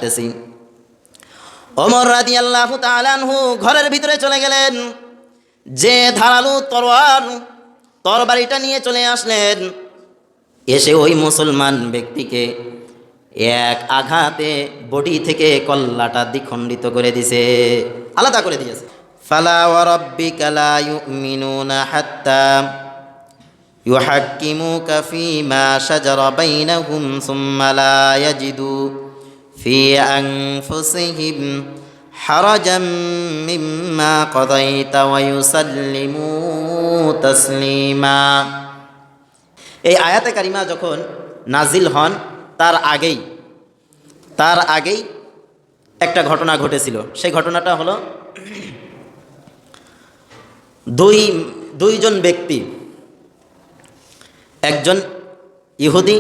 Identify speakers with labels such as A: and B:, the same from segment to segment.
A: আসতেছি। ওমর রাদিয়াল্লাহু তাআলা আনহু ঘরের ভিতরে চলে গেলেন, যে ধারালো তরবারিটা নিয়ে চলে আসলেন, এসে ওই মুসলমান ব্যক্তিকে এক আঘাতে বডি থেকে কল্লাটা দ্বিখণ্ডিত করে দিছে, আলাদা করে দিয়েছে। ফালা ওয়া রাব্বিকা লা ইউমিনুনা হাত্তা ইউহাক্কিমুকা ফীমা শাজারা বাইনাহুম সুম্মা লা ইয়াজিদু ফি আনফুসিহিম হারাজাম মিম্মা কাদাইতা ওয়া ইউসাল্লিমু তাসলিমা। এই আয়াতে কারিমা যখন নাজিল হন তার আগেই একটা ঘটনা ঘটেছিল। সেই ঘটনাটা হলো দুইজন ব্যক্তি, একজন ইহুদি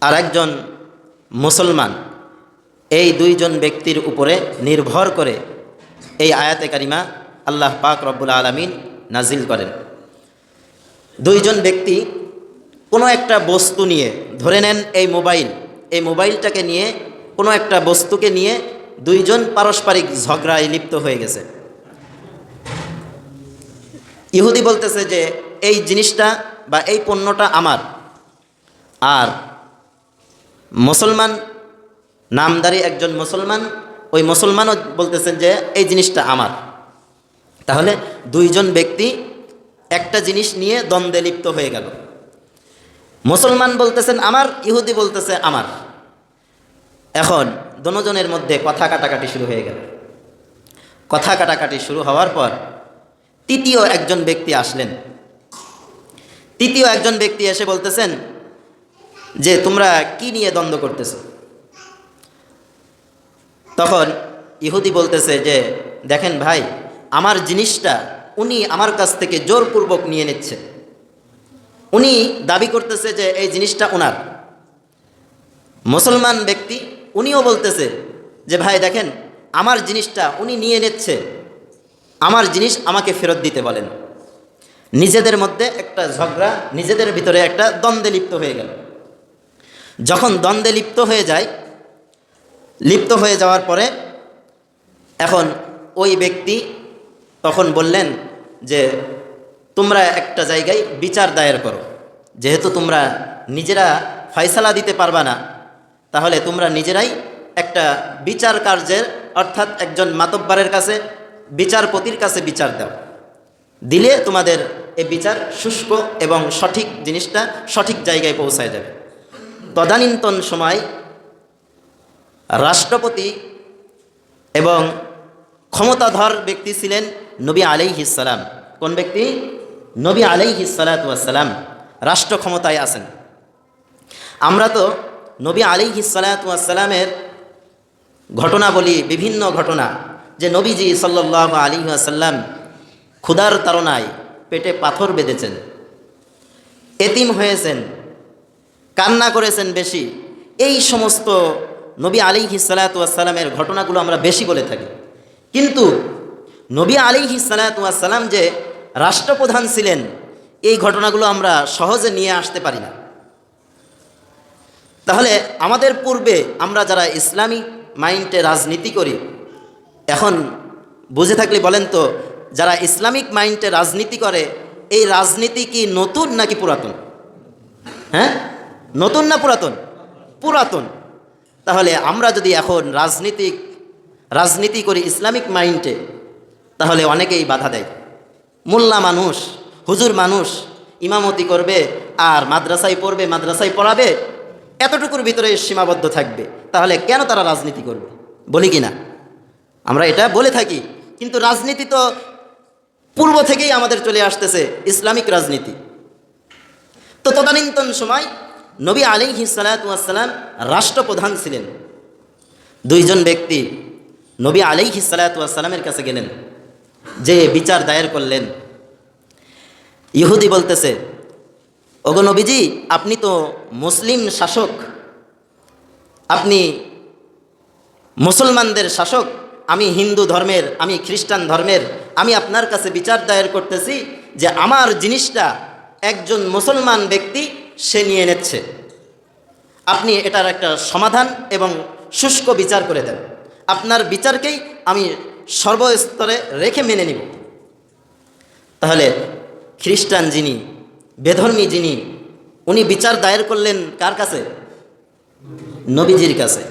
A: আর একজন মুসলমান, এই দুইজন ব্যক্তির উপরে নির্ভর করে এই আয়াতে কারিমা আল্লাহ পাক রব্বুল আলামিন নাজিল করেন। দুইজন ব্যক্তি কোনো একটা বস্তু নিয়ে, ধরে নেন এই মোবাইলটাকে নিয়ে, কোনো একটা বস্তুকে নিয়ে দুইজন পারস্পরিক ঝগড়ায় লিপ্ত হয়ে গেছে। ইহুদি বলতেছে যে এই জিনিসটা বা এই পণ্যটা আমার, আর মুসলমান, নামধারী একজন মুসলমান, ওই মুসলমানও বলতেছেন যে এই জিনিসটা আমার। তাহলে দুইজন ব্যক্তি একটা জিনিস নিয়ে দ্বন্দ্বে লিপ্ত হয়ে গেল। মুসলমান বলতেছেন আমার, ইহুদি বলতেছে আমার। এখন দুজনের মধ্যে কথা কাটাকাটি শুরু হয়ে গেল। কথা কাটাকাটি শুরু হওয়ার পর তৃতীয় একজন ব্যক্তি আসলেন। তৃতীয় একজন ব্যক্তি এসে বলতেছেন যে তোমরা কি নিয়ে দ্বন্দ্ব করতেছো? তখন ইহুদি বলতেছে যে দেখেন ভাই, আমার জিনিসটা উনি আমার কাছ থেকে জোরপূর্বক নিয়ে নিচ্ছে। উনি দাবি করতেছে যে এই জিনিসটা ওনার। মুসলমান ব্যক্তি উনিও বলতেছে যে ভাই দেখেন, আমার জিনিসটা উনি নিয়ে নিচ্ছে, আমার জিনিস আমাকে ফেরত দিতে বলেন। নিজেদের মধ্যে একটা ঝগড়া, নিজেদের ভিতরে একটা দ্বন্দ্বে লিপ্ত হয়ে গেল। যখন দ্বন্দ্বে লিপ্ত হয়ে যাওয়ার পরে এখন ওই ব্যক্তি তখন বললেন যে তোমরা একটা জায়গায় বিচার দায়ের করো, যেহেতু তোমরা নিজেরা ফয়সালা দিতে পারবা না, তাহলে তোমরা নিজেরাই একটা বিচার কার্যের, অর্থাৎ একজন মাতব্বরের কাছে, বিচারপতির কাছে বিচার দাও, দিলে তোমাদের এই বিচার শুষ্ক এবং সঠিক জিনিসটা সঠিক জায়গায় পৌঁছায় যাবে। তদানীন্তন সময় রাষ্ট্রপতি এবং ক্ষমতাধর ব্যক্তি ছিলেন নবী আলাইহিস সালাম। কোন ব্যক্তি? নবী আলাইহিস সালাতু ওয়াস সালাম রাষ্ট্র ক্ষমতায় আছেন। আমরা তো নবী আলাইহিস সালাতু ওয়াস সালামের ঘটনা বলি, বিভিন্ন ঘটনা, যে নবীজি সাল্লাল্লাহু আলাইহি ওয়াসাল্লাম ক্ষুধার তাড়নায় পেটে পাথর বেঁধেছেন, এতিম হয়েছেন, কান্না করেছেন বেশি। এই সমস্ত নবী আলাইহিস সালাতু ওয়াস সালামের ঘটনাগুলো আমরা বেশি বলে থাকি। কিন্তু নবী আলাইহিস সালাতু ওয়াস সালাম যে রাষ্ট্রপ্রধান ছিলেন, এই ঘটনাগুলো আমরা সহজে নিয়ে আসতে পারি না। তাহলে আমাদের পূর্বে আমরা যারা ইসলামিক মাইন্ডে রাজনীতি করি, এখন বুঝে থাকলে বলেন তো, যারা ইসলামিক মাইন্ডে রাজনীতি করে, এই রাজনীতি কি নতুন নাকি পুরাতন? হ্যাঁ, নতুন না পুরাতন? পুরাতন। তাহলে আমরা যদি এখন রাজনীতি করি ইসলামিক মাইন্ডে, তাহলে অনেকেই বাধা দেয়। মোল্লা মানুষ, হুজুর মানুষ ইমামতি করবে আর মাদ্রাসায় পড়বে, মাদ্রাসায় পড়াবে, এতটুকুর ভিতরে সীমাবদ্ধ থাকবে। তাহলে কেন তারা রাজনীতি করবে? বলি কি না? আমরা এটা বলে থাকি। কিন্তু রাজনীতি তো পূর্ব থেকেই আমাদের চলে আসতেছে, ইসলামিক রাজনীতি। তো তদানীন্তন সময় নবী আলাইহিস সালাতু ওয়াস সালাম রাষ্ট্রপ্রধান ছিলেন। দুইজন ব্যক্তি নবী আলাইহিস সালাতু ওয়াস সালামের কাছে গেলেন, যে বিচার দায়ের করলেন। ইহুদি বলতেছে, ওগো নবীজি, আপনি তো মুসলিম শাসক, আপনি মুসলমানদের শাসক, আমি হিন্দু ধর্মের, আমি খ্রিস্টান ধর্মের, আমি আপনার কাছে বিচার দায়ের করতেছি যে আমার জিনিসটা একজন মুসলমান ব্যক্তি সে নিয়ে নিচ্ছে। আপনি এটার একটা সমাধান এবং শুষ্ক বিচার করে দেন, আপনার বিচারকেই আমি সর্বস্তরে রেখে মেনে নিব। তাহলে খ্রিস্টান যিনি, বেধর্মী যিনি, উনি বিচার দায়ের করলেন কার কাছে? নবীজির কাছে।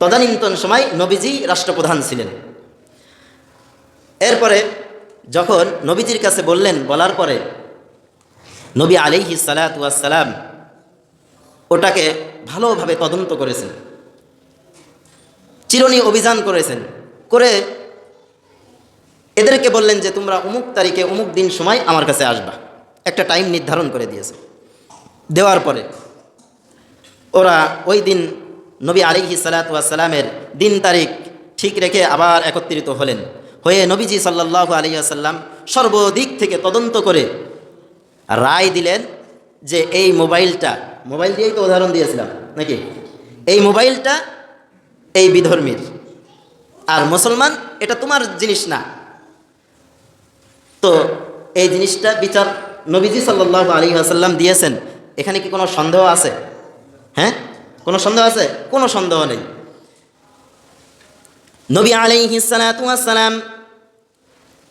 A: তদানীন্তন সময় নবীজি রাষ্ট্রপ্রধান ছিলেন। এরপরে যখন নবীজির কাছে বললেন, বলার পরে নবী আলাইহিস সালাতু ওয়াস সালাম ওটাকে ভালোভাবে তদন্ত করেছেন, চিরুনি অভিযান করেছেন, করে এদেরকে বললেন যে তোমরা অমুক তারিখে অমুক দিন সময় আমার কাছে আসবা, একটা টাইম নির্ধারণ করে দিয়েছে। দেওয়ার পরে ওরা ওই দিন নবী আলাইহিস সালাতু ওয়াস সালামের দিন তারিখ ঠিক রেখে আবার একত্রিত হলেন, হয়ে নবীজি সাল্লাল্লাহু আলাইহি ওয়াসাল্লাম সর্বদিক থেকে তদন্ত করে রায় দিলেন যে এই মোবাইলটা, মোবাইল দিয়েই তো উদাহরণ দিয়েছিলাম নাকি, এই মোবাইলটা এই বিধর্মীর, আর মুসলমান এটা তোমার জিনিস না। তো এই জিনিসটা বিচার নবীজি সাল্লাল্লাহু আলাইহি ওয়াসাল্লাম দিয়েছেন, এখানে কি কোনো সন্দেহ আছে? হ্যাঁ, কোনো সন্দেহ আছে? কোনো সন্দেহ নেই। নবী আলাইহিস সালাতু ওয়াস সালাম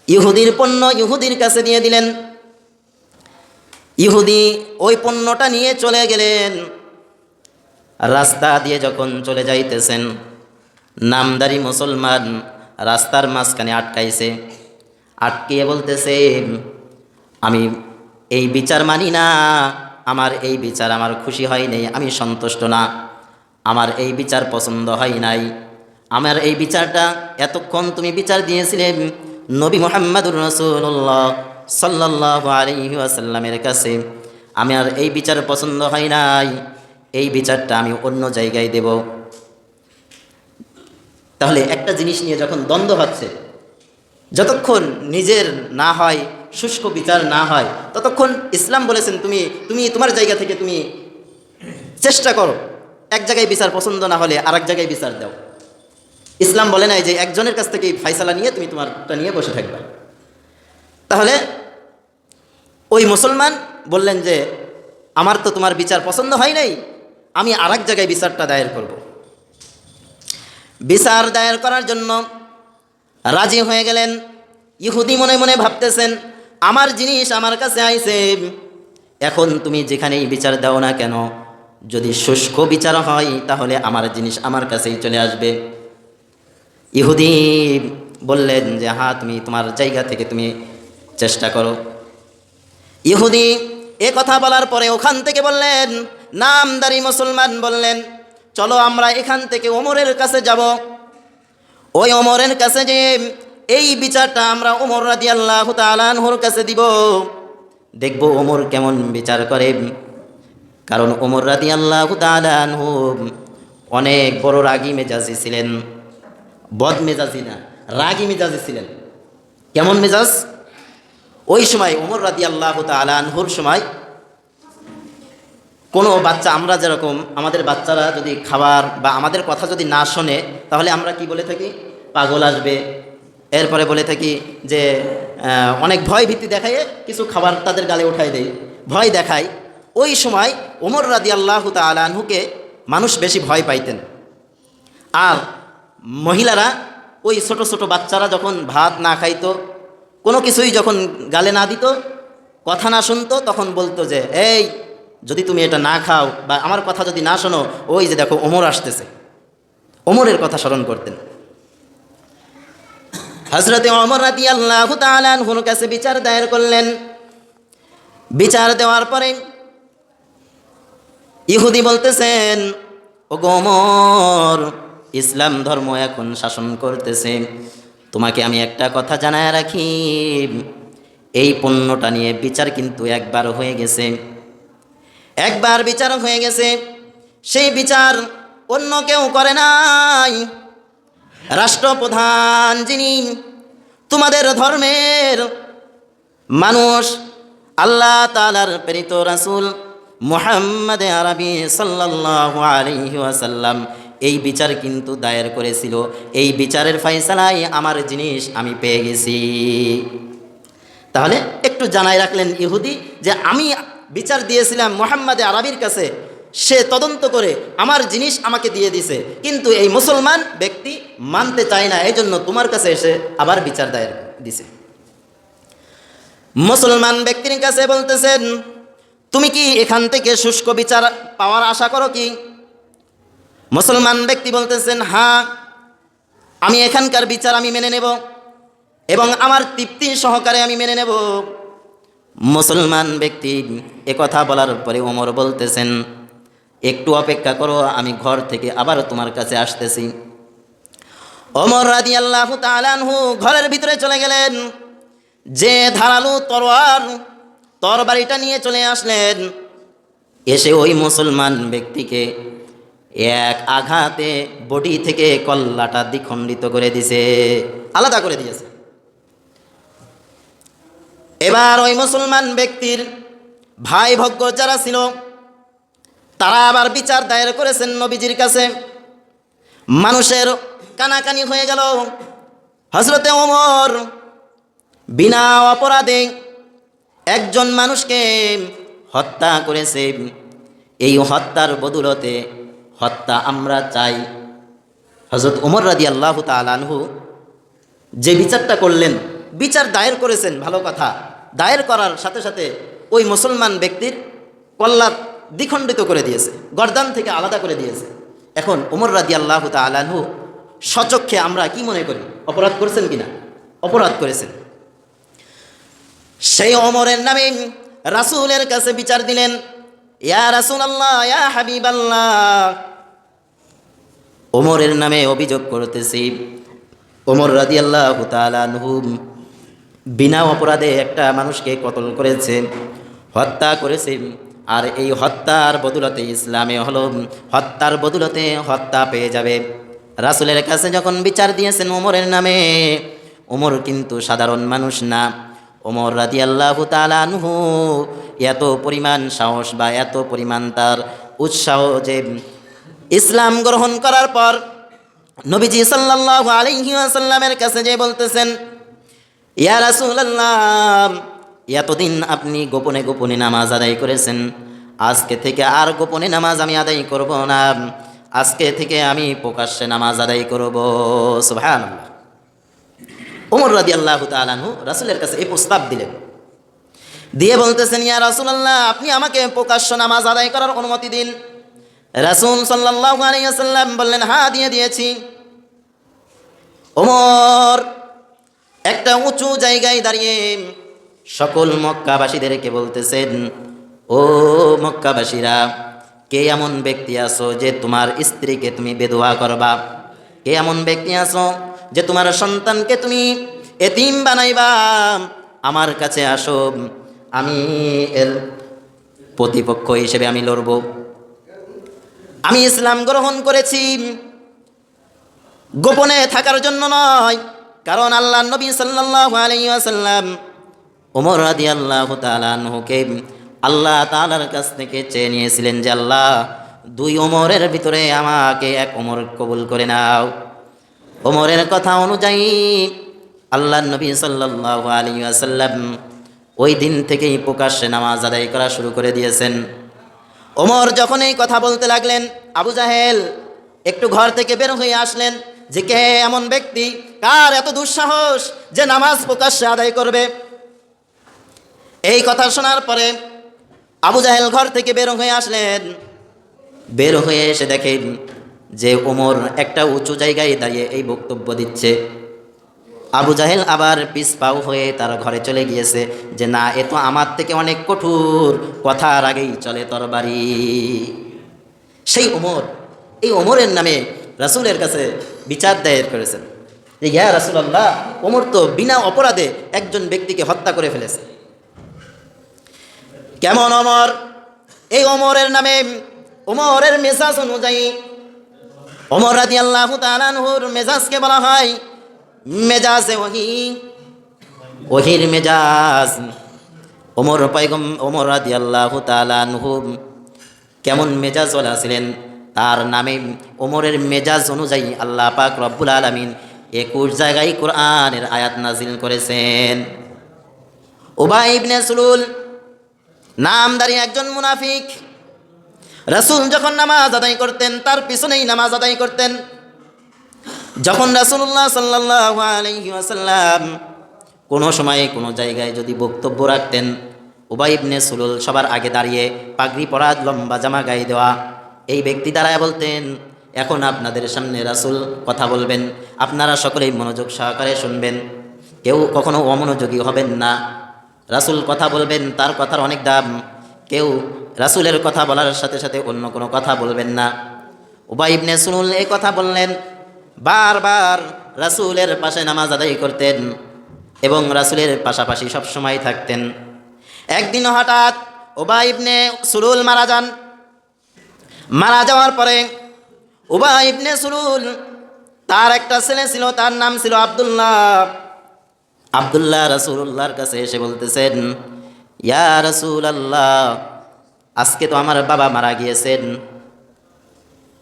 A: ইহুদির পণ্য ইহুদির কাছে দিয়ে দিলেন। ইহুদি ওই পণ্যটা নিয়ে চলে গেলেন। রাস্তা দিয়ে যখন চলে যাইতেছেন, নামদারি মুসলমান রাস্তার মাঝখানে আটকাইছে, আটকিয়ে বলতেছে আমি এই বিচার মানি না, আমার এই বিচার আমার খুশি হয় নাই, আমি সন্তুষ্ট না, আমার এই বিচার পছন্দ হয় নাই, আমার এই বিচারটা এতক্ষণ তুমি বিচার দিয়েছিলে নবী মুহাম্মদুর রাসূলুল্লাহ সাল্লাল্লাহু আলাইহি ওয়াসাল্লামের কাছে, আমার এই বিচার পছন্দ হয় নাই, এই বিচারটা আমি অন্য জায়গায় দেব। তাহলে একটা জিনিস নিয়ে যখন দ্বন্দ্ব হচ্ছে, যতক্ষণ নিজের না হয়, শুষ্ক বিচার না হয়, ততক্ষণ ইসলাম বলেছেন তুমি তুমি তোমার জায়গা থেকে তুমি চেষ্টা করো, এক জায়গায় বিচার পছন্দ না হলে আর এক জায়গায় বিচার দাও। ইসলাম বলে নাই যে একজনের কাছ থেকে ফাইসালা নিয়ে তুমি তোমারটা নিয়ে বসে থাকবে। তাহলে ওই মুসলমান বললেন যে আমার তো তোমার বিচার পছন্দ হয় নাই, আমি আর এক জায়গায় বিচারটা দায়ের করব। বিচার দায়ের করার জন্য রাজি হয়ে গেলেন। ইহুদি মনে মনে ভাবতেছেন আমার জিনিস আমার কাছে আইছে, এখন তুমি যেখানেই বিচার দাও না কেন, যদি শুষ্ক বিচার হয় তাহলে আমার জিনিস আমার কাছেই চলে আসবে। ইহুদি বললেন যে হ্যাঁ, তুমি তোমার জায়গা থেকে তুমি চেষ্টা করো। ইহুদি এ কথা বলার পরে ওখান থেকে বললেন, নামদারি মুসলমান বললেন চলো আমরা এখান থেকে ওমরের কাছে যাব, ওই ওমরের কাছে যে এই বিচারটা আমরা ওমর রাদিয়াল্লাহু তাআলা আনহুর কাছে দিব, দেখব ওমর কেমন বিচার করে। কারণ ওমর রাদিয়াল্লাহু তাআলা আনহু অনেক বড় রাগী মেজাজি ছিলেন, বদ মেজাজি না, রাগী মেজাজি ছিলেন। কেমন মেজাজ? ওই সময় ওমর রাদিয়াল্লাহু তাআলা আনহুর সময় কোনো বাচ্চা, আমরা যেরকম আমাদের বাচ্চারা যদি খাবার বা আমাদের কথা যদি না শোনে, তাহলে আমরা কি বলে থাকি? পাগল আসবে। এরপরে বলে থাকি যে অনেক ভয় ভীতি দেখায় কিছু খাবার তাদের গালে উঠাই দেয়, ভয় দেখায়। ওই সময় ওমর রাদিয়াল্লাহু তাআলা আনহুকে মানুষ বেশি ভয় পাইতেন। আর মহিলারা, ওই ছোট ছোট বাচ্চারা যখন ভাত না খাইতো, কোনো কিছুই যখন গালে না দিত, কথা না শুনতো, তখন বলতো যে এই যদি তুমি এটা না খাও বা আমার কথা যদি না শোনো, ওই যে দেখো ওমর আসতেছে। ওমরের কথা স্মরণ করতেন। হযরতে ওমর রাদিয়াল্লাহু তাআলা আনহুর কাছে বিচার দায়ের করলেন। বিচার দেওয়ার পরে ইহুদি বলতেছেন, ও ওমর, ইসলাম ধর্ম এখন শাসন করতেছে, তোমাকে আমি একটা কথা জানায় রাখি, এই পণ্যটা নিয়ে বিচার কিন্তু একবার হয়ে গেছে, একবার বিচার হয়ে গেছে, সেই বিচার অন্য কেউ করে নাই। রাষ্ট্রপ্রধান যিনি, তোমাদের ধর্মের মানুষ, আল্লাহ তাআলার প্রেরিত রাসূল মুহাম্মদ আরবি সাল্লাল্লাহু আলাইহি ওয়াসাল্লাম এই বিচার কিন্তু দায়ের করেছিল, এই বিচারের ফয়সালায় আমার জিনিস আমি পেয়ে গেছি। তাহলে একটু জানাই রাখলেন ইহুদি যে আমি বিচার দিয়েছিলাম মুহাম্মদ আরবির কাছে, সে তদন্ত করে আমার জিনিস আমাকে দিয়ে দিছে, কিন্তু এই মুসলমান ব্যক্তি মানতে চায় না, এই জন্য তোমার কাছে এসে আবার বিচার দায়ের দিছে। মুসলমান ব্যক্তির কাছে বলতেছেন, তুমি কি এখান থেকে শুষ্ক বিচার পাওয়ার আশা করো কি? মুসলমান ব্যক্তি বলতেছেন, হ্যাঁ, আমি এখানকার বিচার আমি মেনে নেব এবং আমার তৃপ্তি সহকারে আমি মেনে নেব। মুসলমান ব্যক্তি একথা বলার পরে ওমর বলতেছেন, একটু অপেক্ষা করো, আমি ঘর থেকে আবার তোমার কাছে আসতেছি। ওমর রাদিয়াল্লাহু তাআলা আনহু ঘরের ভিতরে চলে গেলেন, যে ধারালো তরবারিটা নিয়ে চলে আসলেন, এসে ওই মুসলমান ব্যক্তিকে এক আঘাতে বডি থেকে কল্লাটা দ্বিখণ্ডিত করে দিছে, আলাদা করে দিয়েছে। এবার ওই মুসলমান ব্যক্তির ভাই ভগ্য যারা ছিল তারা আবার বিচার দায়ের করেছেন নবীজির কাছে। মানুষের কানাকানি হয়ে গেল। হযরতে ওমর বিনা অপরাধে একজন মানুষকে হত্যা করেছে, এই হত্যার বদৌলতে হত্যা আমরা চাই। হযরত ওমর রাদিয়াল্লাহু তাআলা আনহু যে বিচারটা করলেন, বিচার দায়ের করেছেন, ভালো কথা, দায়ের করার সাথে সাথে ওই মুসলমান ব্যক্তির কল্লা দ্বিখণ্ডিত করে দিয়েছে, গর্দান থেকে আলাদা করে দিয়েছে। এখন ওমর রাদিয়াল্লাহু তাআলা আনহু সচক্ষে আমরা কি মনে করি, অপরাধ করেছেন কিনা? অপরাধ করেছেন। সেই ওমরের নামে রাসূলের কাছে বিচার দিলেন, ইয়া রাসূলুল্লাহ, ইয়া হাবিবাল্লাহ, ওমরের নামে অভিযোগ করতেছি, ওমর রাদিয়াল্লাহু তাআলা আনহু বিনা অপরাধে একটা মানুষকে কতল করেছে, হত্যা করেছে। আর এই হত্যার বদৌলতে ইসলামে হলো হত্যার বদৌলতে হত্যা পেয়ে যাবে। রাসূলের কাছে যখন বিচার দিয়েছেন ওমরের নামে, ওমর কিন্তু সাধারণ মানুষ না। ওমর রাদিয়াল্লাহু তাআলা আনহু এত পরিমাণ সাহস বা এত পরিমাণ তার উৎসাহ যে ইসলাম গ্রহণ করার পর নবীজি সাল্লাল্লাহু আলাইহি ওয়াসাল্লামের কাছে যে বলতেছেন, ইয়া রাসূলুল্লাহ, এতদিন আপনি গোপনে গোপনে নামাজ আদায় করেছেন, আজকে থেকে আর গোপনে নামাজ আমি আদায় করব না, আজকে থেকে আমি প্রকাশ্যে নামাজ আদায় করব। সুবহানাল্লাহ। ওমর রাদিয়াল্লাহু তাআলা আনহু রাসূলের কাছে এই প্রস্তাব দিলেন, দিয়ে বলতেছেন, ইয়া রাসূলুল্লাহ, আপনি আমাকে প্রকাশ্য নামাজ আদায় করার অনুমতি দিন। রাসূল সাল্লাল্লাহু আলাইহি ওয়াসাল্লাম বললেন, হ্যাঁ, দিয়ে দিয়েছি। ওমর একটা উঁচু জায়গায় দাঁড়িয়ে সকল মক্কাবাসীদেরকে বলতেছেন, ও মক্কাবাসীরা, কে এমন ব্যক্তি আছো যে তোমার স্ত্রীকে তুমি বিধবা করবা? কে এমন ব্যক্তি আছো যে তোমার সন্তানকে তুমি এতিম বানাইবা? আমার কাছে আসো, আমি এর প্রতিপক্ষ হিসেবে আমি লড়ব। আমি ইসলাম গ্রহণ করেছি গোপনে থাকার জন্য নয়, কারণ আল্লাহর নবী সাল্লাল্লাহু আলাইহি ওয়াসাল্লাম ওমর রাদিয়াল্লাহু তাআলা আনহুকে আল্লাহ তাআলার কাছ থেকে চেয়ে নিয়েছিলেন যে, আল্লাহ, দুই ওমরের ভিতরে আমাকে এক ওমর কবুল করে নাও। ওমরের কথা অনুযায়ী আল্লাহর নবী সাল্লাল্লাহু আলাইহি ওয়াসাল্লাম ওই দিন থেকেই প্রকাশ্যে নামাজ আদায় করা শুরু করে দিয়েছেন। ওমর যখন এই কথা বলতে লাগলেন, আবু জাহেল একটু ঘর থেকে বের হয়ে আসলেন যে, কে এমন ব্যক্তি, কার এত দুঃসাহস যে নামাজ প্রকাশ্যে আদায় করবে? এই কথা শোনার পরে আবু জাহেল ঘর থেকে বের হয়ে আসলেন। বের হয়ে এসে দেখেন যে ওমর একটা উঁচু জায়গায় দাঁড়িয়ে এই বক্তব্য দিচ্ছে। আবু জাহেল আবার পিছপাও হয়ে তার ঘরে চলে গিয়েছে যে, না, এ তো আমার থেকে অনেক কঠোর, কথার আগেই চলে তরবারি। সেই ওমর, এই ওমরের নামে রাসূলের কাছে বিচার দায়ের করেছেন যে, ইয়া রাসূলুল্লাহ, ওমর তো বিনা অপরাধে একজন ব্যক্তিকে হত্যা করে ফেলেছে। কেমন ওমর? এই ওমরের নামে, ওমরের মেজাজ অনুযায়ী, ওমর রাদিয়াল্লাহু তাআলা আনহুর মেজাজকে বলা হয় মেজাজে ওহী, ওহীর মেজাজ। ওমর রাদিয়াল্লাহু তাআলা আনহু কেমন মেজাজওয়ালা ছিলেন, তার নামে ওমরের মেজাজ অনুযায়ী আল্লাহ পাক রব্বুল আলামিন 21 জায়গায় কোরআনের আয়াত নাজিল করেছেন। উবাই ইবনে সুলুল নামধারী একজন মুনাফিক, রাসূল যখন নামাজ আদায় করতেন তার পিছনেই নামাজ আদায় করতেন। যখন রাসূলুল্লাহ সাল্লাল্লাহু আলাইহি ওয়াসাল্লাম কোনো সময়ে কোনো জায়গায় যদি বক্তব্য রাখতেন, উবাই ইবনে সুলুল সবার আগে দাঁড়িয়ে, পাগড়ি পরা, লম্বা জামা গায়ে দেওয়া এই ব্যক্তি দাঁড়ায় বলতেন, এখন আপনাদের সামনে রাসূল কথা বলবেন, আপনারা সকলেই মনোযোগ সহকারে শুনবেন, কেউ কখনো অমনোযোগী হবেন না। রাসূল কথা বলবেন, তার কথার অনেক দাম, কেউ রাসূলের কথা বলার সাথে সাথে অন্য কোনো কথা বলবেন না। উবাই ইবনে সুলুল এই কথা বললেন, বারবার রাসূলের পাশে নামাজ আদায় করতেন এবং রাসূলের পাশাপাশি সবসময় থাকতেন। একদিন হঠাৎ উবাই ইবনে সুলুল মারা যান। মারা যাওয়ার পরে উবাই ইবনে সুলুল তার একটা ছেলে ছিল, তার নাম ছিল আব্দুল্লাহ। আব্দুল্লাহ রাসূলুল্লাহর কাছে এসে বলতেছেন, ইয়া রাসূলুল্লাহ, আজকে তো আমার বাবা মারা গিয়েছেন,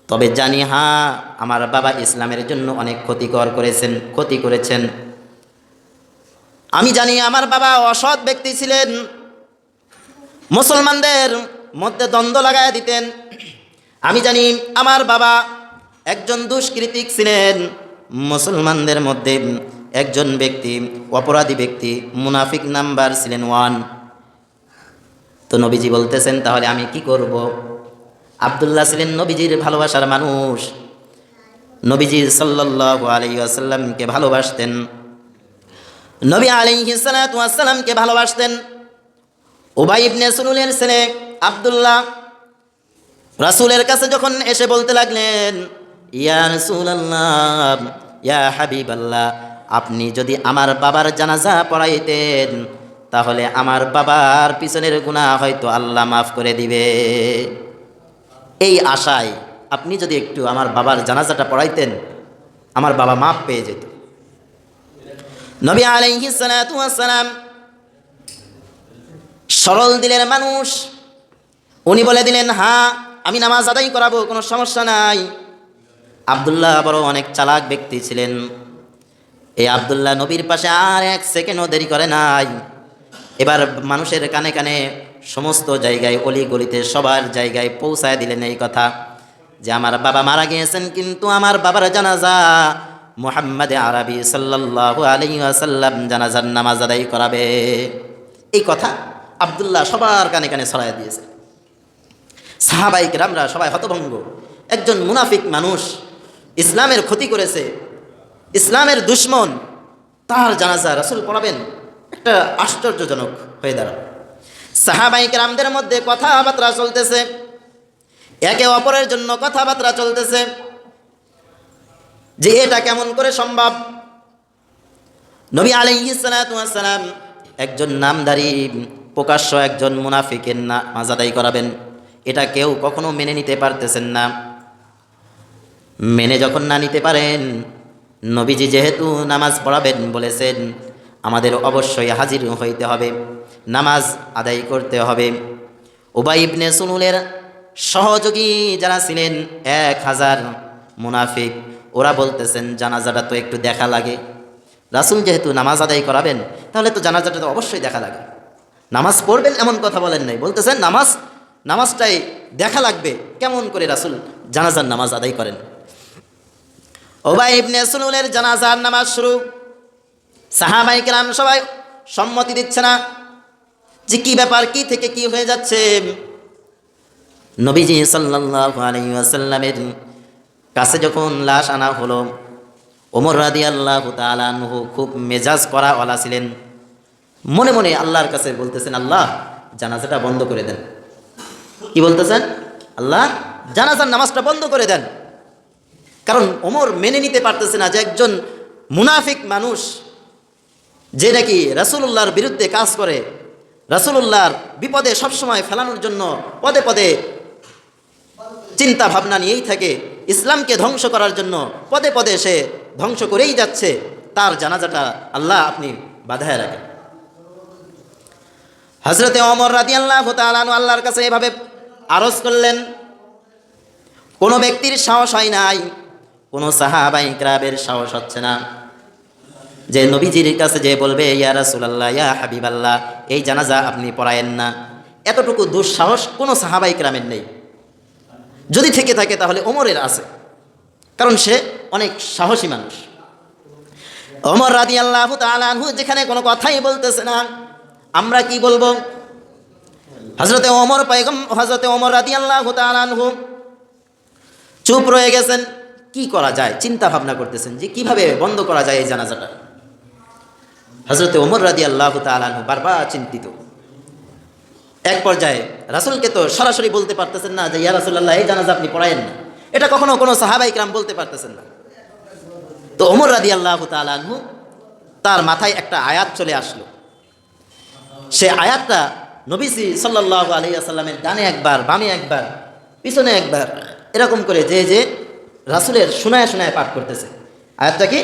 A: তবে জানি হ্যাঁ আমার বাবা ইসলামের জন্য অনেক ক্ষতি করেছেন। আমি জানি আমার বাবা অসৎ ব্যক্তি ছিলেন, মুসলমানদের মধ্যে দ্বন্দ্ব লাগায় দিতেন। আমি জানি আমার বাবা একজন দুষ্কৃতিক ছিলেন, মুসলমানদের মধ্যে একজন ব্যক্তি, অপরাধী ব্যক্তি, মুনাফিক নাম্বার ছিলেন 1। তো নবীজি বলতেছেন, তাহলে আমি কি করব? আব্দুল্লাহ ছিলেন নবীজির ভালোবাসার মানুষ, নবীজি সাল্লাল্লাহু আলাইহি ওয়াসাল্লামকে ভালোবাসতেন, নবী আলাইহিস সালাতু ওয়াস সালামকে ভালোবাসতেন। উবাই ইবনে সুলুলের ছেলে আব্দুল্লাহ রাসূলের কাছে যখন এসে বলতে লাগলেন, ইয়া রাসূলুল্লাহ, ইয়া হাবিবাল্লাহ, আপনি যদি আমার বাবার জানাজা পড়াইতেন তাহলে আমার বাবার পিছনের গুনাহ হয়তো আল্লাহ মাফ করে দিবে। এই আশায় আপনি যদি একটু আমার বাবার জানাজাটা পড়াইতেন, আমার বাবা মাফ পেয়ে যেত। নবী আলাইহিস সালাতু ওয়াস সালাম সরল দিলের মানুষ, উনি বলে দিলেন, হ্যাঁ আমি নামাজ আদায় করাবো, কোনো সমস্যা নাই। আব্দুল্লাহ বড় অনেক চালাক ব্যক্তি ছিলেন। এই আব্দুল্লাহ নবীর পাশে আর এক সেকেন্ডও দেরি করে নাই। এবার মানুষের কানে কানে, সমস্ত জায়গায়, অলি গলিতে, সবার জায়গায় পৌঁছায় দিলেন এই কথা যে আমার বাবা মারা গিয়েছেন, কিন্তু আমার বাবার জানাজা মুহাম্মদ আরবি সাল্লাল্লাহু আলাইহি ওয়াসাল্লাম জানাজার নামাজ আদায় করাবে। এই কথা আব্দুল্লাহ সবার কানে কানে ছড়ায় দিয়েছে। সাহাবায়ে কেরামরা সবাই হতভম্ব। একজন মুনাফিক মানুষ, ইসলামের ক্ষতি করেছে, ইসলামের দুশমন, তার জানাজা রাসূল পড়াবেন, একটা আশ্চর্যজনক হয়ে দাঁড়ায়। সাহাবায়ে কেরামদের মধ্যে কথাবার্তা চলতেছে, একে অপরের জন্য কথাবার্তা চলতেছে যে এটা কেমন করে সম্ভব। নবী আলাইহিস সালাতু ওয়াস সালাম একজন নামধারী প্রকাশ্য একজন মুনাফিকের নামাজ আদায় করাবেন, এটা কেউ কখনো মেনে নিতে পারতেছেন না। মেনে যখন না নিতে পারেন, নবীজি যেহেতু নামাজ পড়াবেন বলেছেন, আমাদের অবশ্যই হাজির হইতে হবে, নামাজ আদায় করতে হবে। উবাই ইবনে সুলুলের সহযোগী যারা ছিলেন 1000 মুনাফিক, ওরা বলতেছেন জানাজাটা তো একটু দেখা লাগে, রাসূল যেহেতু নামাজ আদায় করাবেন তাহলে তো জানাজাটা তো অবশ্যই দেখা লাগে। নামাজ পড়বেন এমন কথা বলেন নাই, বলতেছেন নামাজটাই দেখা লাগবে, কেমন করে রাসূল জানাজার নামাজ আদায় করেন। উবাই ইবনে সুলুলের জানাজার নামাজ শুরু। সাহাবায়ে কেরাম সবাই সম্মতি দিচ্ছে না যে কি ব্যাপার, কি থেকে কি হয়ে যাচ্ছে। নবীজি সাল্লাল্লাহু আলাইহি ওয়াসাল্লামের কাছে যখন লাশ আনা হলো, ওমর রাদিয়াল্লাহু তাআলা আনহু খুব মেজাজ করাওয়ালা ছিলেন। মনে মনে আল্লাহর কাছে বলতেছেন, আল্লাহ জানাজাটা বন্ধ করে দেন। কি বলতেছেন? আল্লাহ জানাজার নামাজটা বন্ধ করে দেন। কারণ ওমর মেনে নিতে পারতেছে না যে একজন মুনাফিক মানুষ, যে নাকি রাসূলুল্লাহর বিরুদ্ধে কাজ করে, রাসূলুল্লাহর বিপদে সবসময় ফেলানোর জন্য পদে পদে চিন্তা ভাবনা নিয়েই থাকে, ইসলামকে ধ্বংস করার জন্য পদে পদে সে ধ্বংস করেই যাচ্ছে, তার জানাজাটা আল্লাহ আপনি বাধায় রাখেন। হযরতে ওমর রাদিয়াল্লাহু তাআলা আনহু আল্লাহর কাছে এভাবে আরজ করলেন। কোনো ব্যক্তির সাহস হয় নাই, কোনো সাহাবায়ে কেরামের সাহস হচ্ছে না যে নবীজির কাছে যে বলবে, ইয়া রাসূলুল্লাহ, ইয়া হাবিবাল্লাহ, এই জানাজা আপনি পড়ায়েন না। এতটুকু দুঃসাহস কোনো সাহাবায়ে কেরামের নেই। যদি থেকে থাকে তাহলে ওমরের আছে, কারণ সে অনেক সাহসী মানুষ। ওমর রাদিয়াল্লাহু তাআলা আনহু যেখানে কোনো কথাই বলতেছে না, আমরা কি বলবো? হযরতে ওমর রাদিয়াল্লাহু তাআলা আনহু চুপ রয়ে গেছেন। কি করা যায় চিন্তা ভাবনা করতেছেন যে কিভাবে বন্ধ করা যায় এই জানাজাটা। হযরতে ওমর রাদিয়াল্লাহু তাআলা আনহু বারবার চিন্তিত। এক পর্যায়ে রাসূলকে তো সরাসরি বলতে পারতেছেন না যে ইয়া রাসূলুল্লাহ এই জানাজা আপনি পড়ায়েন না, এটা কখনো কোনো সাহাবায়ে কিরাম বলতে পারতেছেন না। তো ওমর রাদিয়াল্লাহু তাআলা আনহু তার মাথায় একটা আয়াত চলে আসলো। সে আয়াতটা নবীজি সাল্লাল্লাহু আলাইহি ওয়াসাল্লামের ডানে একবার, বামে একবার, পিছনে একবার, এরকম করে যে রাসূলের শোনায় শোনায় পাঠ করতেছে। আয়াতটা কি?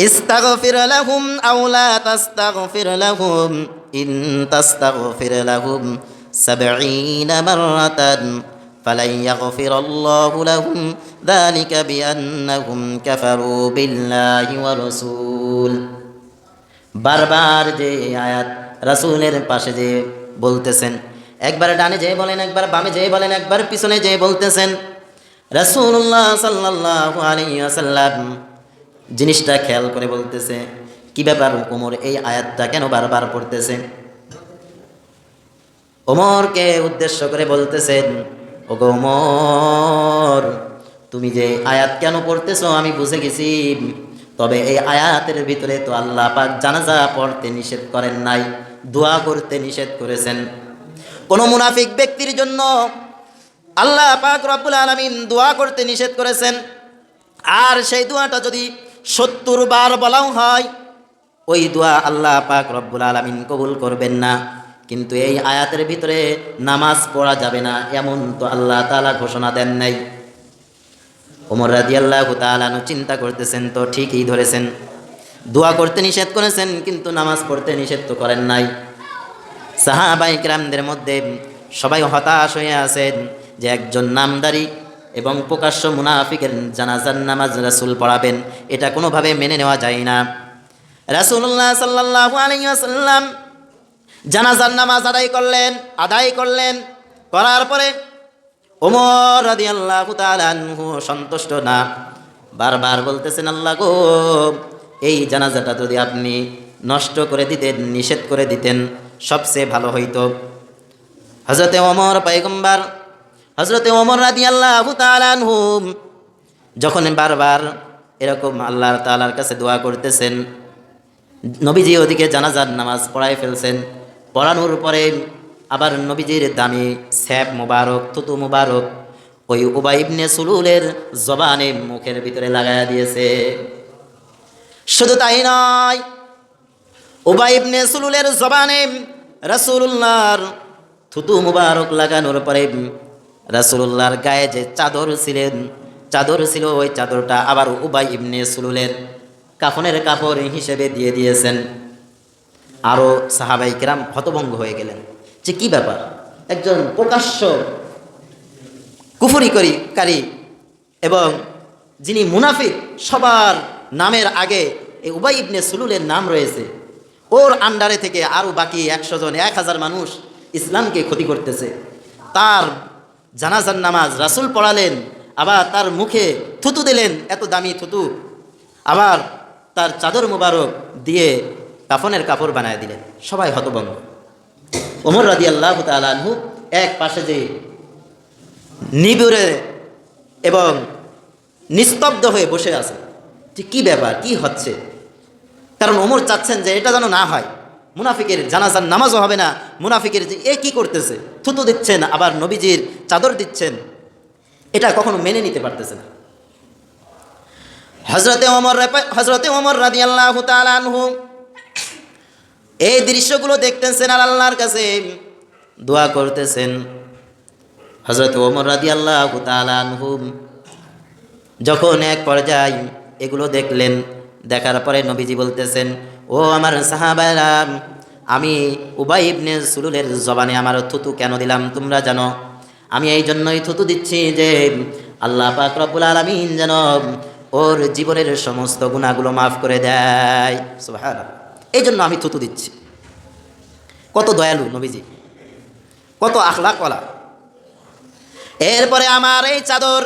A: ইস্তাগফির লাহুম আও লা তাস্তাগফির লাহুম ইন তাস্তাগফির লাহুম ৭০ মাররাতান ফালান ইয়াগফিরাল্লাহু লাহুম যালিকা বিআন্নাহুম কাফারু বিল্লাহি ওয়া রাসূল। বারবার যে আয়াত রাসূলের পাশে যে বলতেছেন, একবার ডানে যেয়ে বলেন, একবার বামে যেয়ে বলেন, একবার পিছনে যেয়ে বলতেছেন। রাসূলুল্লাহ সাল্লাল্লাহু আলাইহি ওয়াসাল্লাম জিনিসটা খেয়াল করে বলতেছে, কি ব্যাপার ওমর এই আয়াতটা কেন বারবার পড়তেছে? ওমরকে উদ্দেশ্য করে বলতেছেন, ওগো ওমর, তুমি যে আয়াত কেন পড়তেছো আমি বুঝে গেছি, তবে এই আয়াতের ভিতরে তো আল্লাহ পাক জানাজা পড়তে নিষেধ করেন নাই, দোয়া করতে নিষেধ করেছেন। কোন মুনাফিক ব্যক্তির জন্য আল্লাহ পাক রব্বুল আলামিন দোয়া করতে নিষেধ করেছেন। আর সেই দোয়াটা যদি ৭০ বার বলাও হয়, ওই দোয়া আল্লাহ পাক রব্বুল আলামিন কবুল করবেন না। কিন্তু এই আয়াতের ভিতরে নামাজ পড়া যাবে না এমন তো আল্লাহ তাআলা ঘোষণা দেন নাই। ওমর রাদিয়াল্লাহু তাআলা চিন্তা করতেছেন, তো ঠিকই ধরেছেন, দোয়া করতে নিষেধ করেছেন কিন্তু নামাজ পড়তে নিষেধ তো করেন নাই। সাহাবায়ে কিরামদের মধ্যে সবাই হতাশ হয়ে আছেন যে একজন নামদারি এবং প্রকাশ্য মুনাফিকের জানাজার নামাজ রাসূল পড়াবেন, এটা কোনোভাবে মেনে নেওয়া যায় না। রাসূলুল্লাহ সাল্লাল্লাহু আলাইহি ওয়াসাল্লাম জানাজার নামাজ আদায় করলেন। করার পরে ওমর রাদিয়াল্লাহু তাআলা আনহু সন্তুষ্ট না, বারবার বলতেছেন, আল্লাহ গো, এই জানাজাটা যদি আপনি নষ্ট করে দিতেন, নিষেধ করে দিতেন, সবচেয়ে ভালো হইতো। হযরতে ওমর পয়গম্বর হযরতে ওমর রাদিয়াল্লাহু তাআলা আনহু যখন বারবার এরকম আল্লাহ তাআলার কাছে দোয়া করতেছেন, নবীজি ওদিকে জানাজার নামাজ পড়ায় ফেলছেন। পড়ানোর পরে আবার নবীজির দামি স্যাপ মুবারক, থুতু মুবারক ওই উবাই ইবনে সুলুলের জবানে মুখের ভিতরে লাগায়া দিয়েছে। শুধু তাই নয়, উবাই ইবনে সুলুলের জবানে রাসূলুল্লাহর থুতু মুবারক লাগানোর পরে রাসূলুল্লাহর গায়ে যে চাদর ছিল ওই চাদরটা আবার উবাই ইবনে সুলুলের কাফনের কাপড় হিসেবে দিয়ে দিয়েছেন। আরও সাহাবায়ে কিরাম হতভম্ব হয়ে গেলেন যে কি ব্যাপার, একজন প্রকাশ্য কুফরিকারী এবং যিনি মুনাফিক, সবার নামের আগে এই উবাই ইবনে সুলুলের নাম রয়েছে, ওর আন্ডারে থেকে আরও বাকি 100 জন 1000 মানুষ ইসলামকে ক্ষতি করতেছে। তার জানাজার নামাজ রাসূল পড়ালেন, আবার তার মুখে থুতু দিলেন, এত দামি থুতু, আবার তার চাদর মুবারক দিয়ে কাফনের কাপড় বানায় দিলেন। সবাই হতভম্ব। ওমর রাদিয়াল্লাহু তাআলা আনহু এক পাশে যে নিবিড়ে এবং নিস্তব্ধ হয়ে বসে আছে যে কি ব্যাপার, কি হচ্ছে। কারণ ওমর চাচ্ছেন যে এটা যেন না হয়, মুনাফিকের জানাজার নামাজও হবে না, মুনাফিকের যে এ কি করতেছে, থুতু দিচ্ছেন আবার নবীজির চাদর দিচ্ছেন, এটা কখনো মেনে নিতে পারতেছে না। হযরতে ওমর রাদিয়াল্লাহু তাআলা আনহু এই দৃশ্যগুলো দেখতেছেন আর আল্লাহর কাছে দোয়া করতেছেন। হযরত ওমর রাদিয়াল্লাহু তাআলা আনহু যখন এক পর্যায়ে এগুলো দেখলেন, দেখার পরে নবীজি বলতেছেন, ও আমার সাহাবারা, আমি উবাই ইবনে সুলুলের জবানে আমার থুতু কেন দিলাম তোমরা জানো? আমি এই জন্যই থুতু দিচ্ছি যে আল্লাহ পাক রব্বুল আলামিন যেন ওর জীবনের সমস্ত গুনাহগুলো মাফ করে দেয়। সুবহানাল্লাহ। এই জন্য আমি থুতু দিচ্ছি। কত দয়ালু নবীজি, কত আখলাকওয়ালা। এরপরে আমার এই চাদর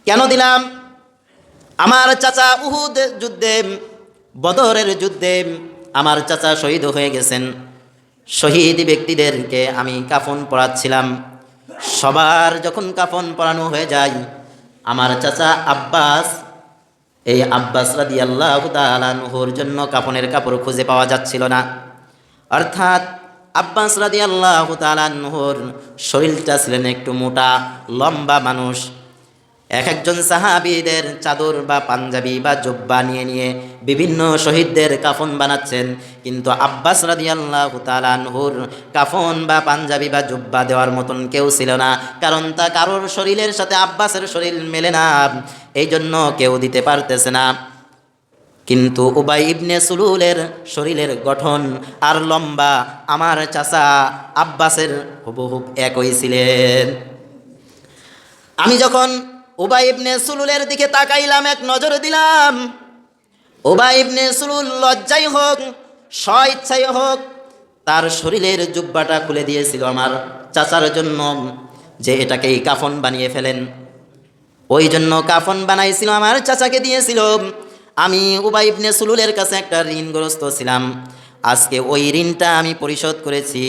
A: কেন দিলাম? আমার চাচা উহুদ যুদ্ধে, বদরের যুদ্ধে আমার চাচা শহীদ হয়ে গেছেন। শহীদ ব্যক্তিদেরকে আমি কাফন পরাচ্ছিলাম। সবার যখন কাফন পরানো হয়ে যায়, আমার চাচা আব্বাস, এই আব্বাস রাদিয়াল্লাহু তাআলা আনহুর জন্য কাফনের কাপড় খুঁজে পাওয়া যাচ্ছিল না। অর্থাৎ আব্বাস রাদিয়াল্লাহু তাআলা আনহুর শরীরটা ছিলেন একটু মোটা, লম্বা মানুষ। এক একজন সাহাবীদের চাদর বা পাঞ্জাবি বা জুব্বা নিয়ে নিয়ে বিভিন্ন শহীদদের কাফন বানাচ্ছেন, কিন্তু আব্বাস রাদিয়াল্লাহু তাআলা আনহুর কাফন বা পাঞ্জাবি বা জুব্বা দেওয়ার মতন কেউ ছিল না। কারণ তা কারোর শরীরের সাথে আব্বাসের শরীর মেলে না, এই জন্য কেউ দিতে পারতেছে না। কিন্তু উবাই ইবনে সুলুলের শরীরের গঠন আর লম্বা আমার চাচা আব্বাসের হুবহুব একই ছিলেন। আমি যখন উবাই ইবনে সুলুলের দিকে তাকাইলাম, এক নজর দিলাম, উবাই ইবনে সুলুল লজ্জাই হোক স্বইচ্ছাই হোক তার শরীরের জুব্বাটা খুলে দিয়েছিল আমার চাচার জন্য, যে এটাকেই কাফন বানিয়ে ফেলেন। ওই জন্য কাফন বানাইছিল, আমার চাচাকে দিয়েছিল। আমি উবাই ইবনে সুলুলের কাছে একটা ঋণগ্রস্ত ছিলাম, আজকে ওই ঋণটা আমি পরিশোধ করেছি।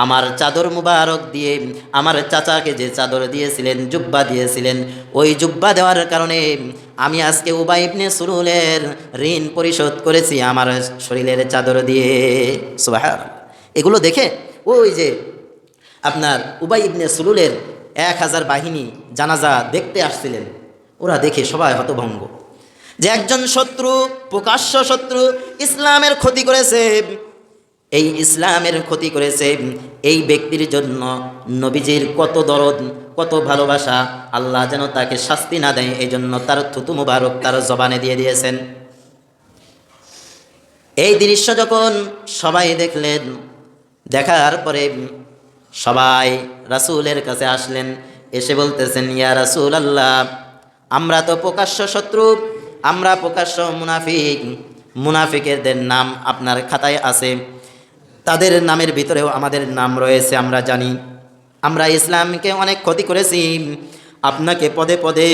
A: আমার চাদর মুবারক দিয়ে আমার চাচাকে যে চাদর দিয়েছিলেন, জুব্বা দিয়েছিলেন, ওই জুব্বা দেওয়ার কারণে আমি আজকে উবাই ইবনে সুলুলের ঋণ পরিশোধ করেছি আমার শরীরের চাদর দিয়ে। সুবহানাল্লাহ। এগুলো দেখে ওই যে আপনার উবাই ইবনে সুলুলের 1000 বাহিনী জানাজা দেখতে আসছিলেন, ওরা দেখে সবাই হতভম্ব যে একজন শত্রু, প্রকাশ্য শত্রু ইসলামের ক্ষতি করেছে, এই ইসলামের ক্ষতি করেছে, এই ব্যক্তির জন্য নবীজির কত দরদ, কত ভালোবাসা, আল্লাহ যেন তাকে শাস্তি না দেয়, এই জন্য তার থুতু মুবারক তার জবানে দিয়ে দিয়েছেন। এই দৃশ্য যখন সবাই দেখলেন, দেখার পরে সবাই রাসূলের কাছে আসলেন, এসে বলতেছেন, ইয়া রাসূল আল্লাহ, আমরা তো প্রকাশ্য শত্রু, আমরা প্রকাশ্য মুনাফিক, মুনাফিকেরদের নাম আপনার খাতায় আছে, তাদের নামের ভিতরেও আমাদের নাম রয়েছে, আমরা জানি। আমরা ইসলামকে অনেক ক্ষতি করেছি, আপনাকে পদে পদে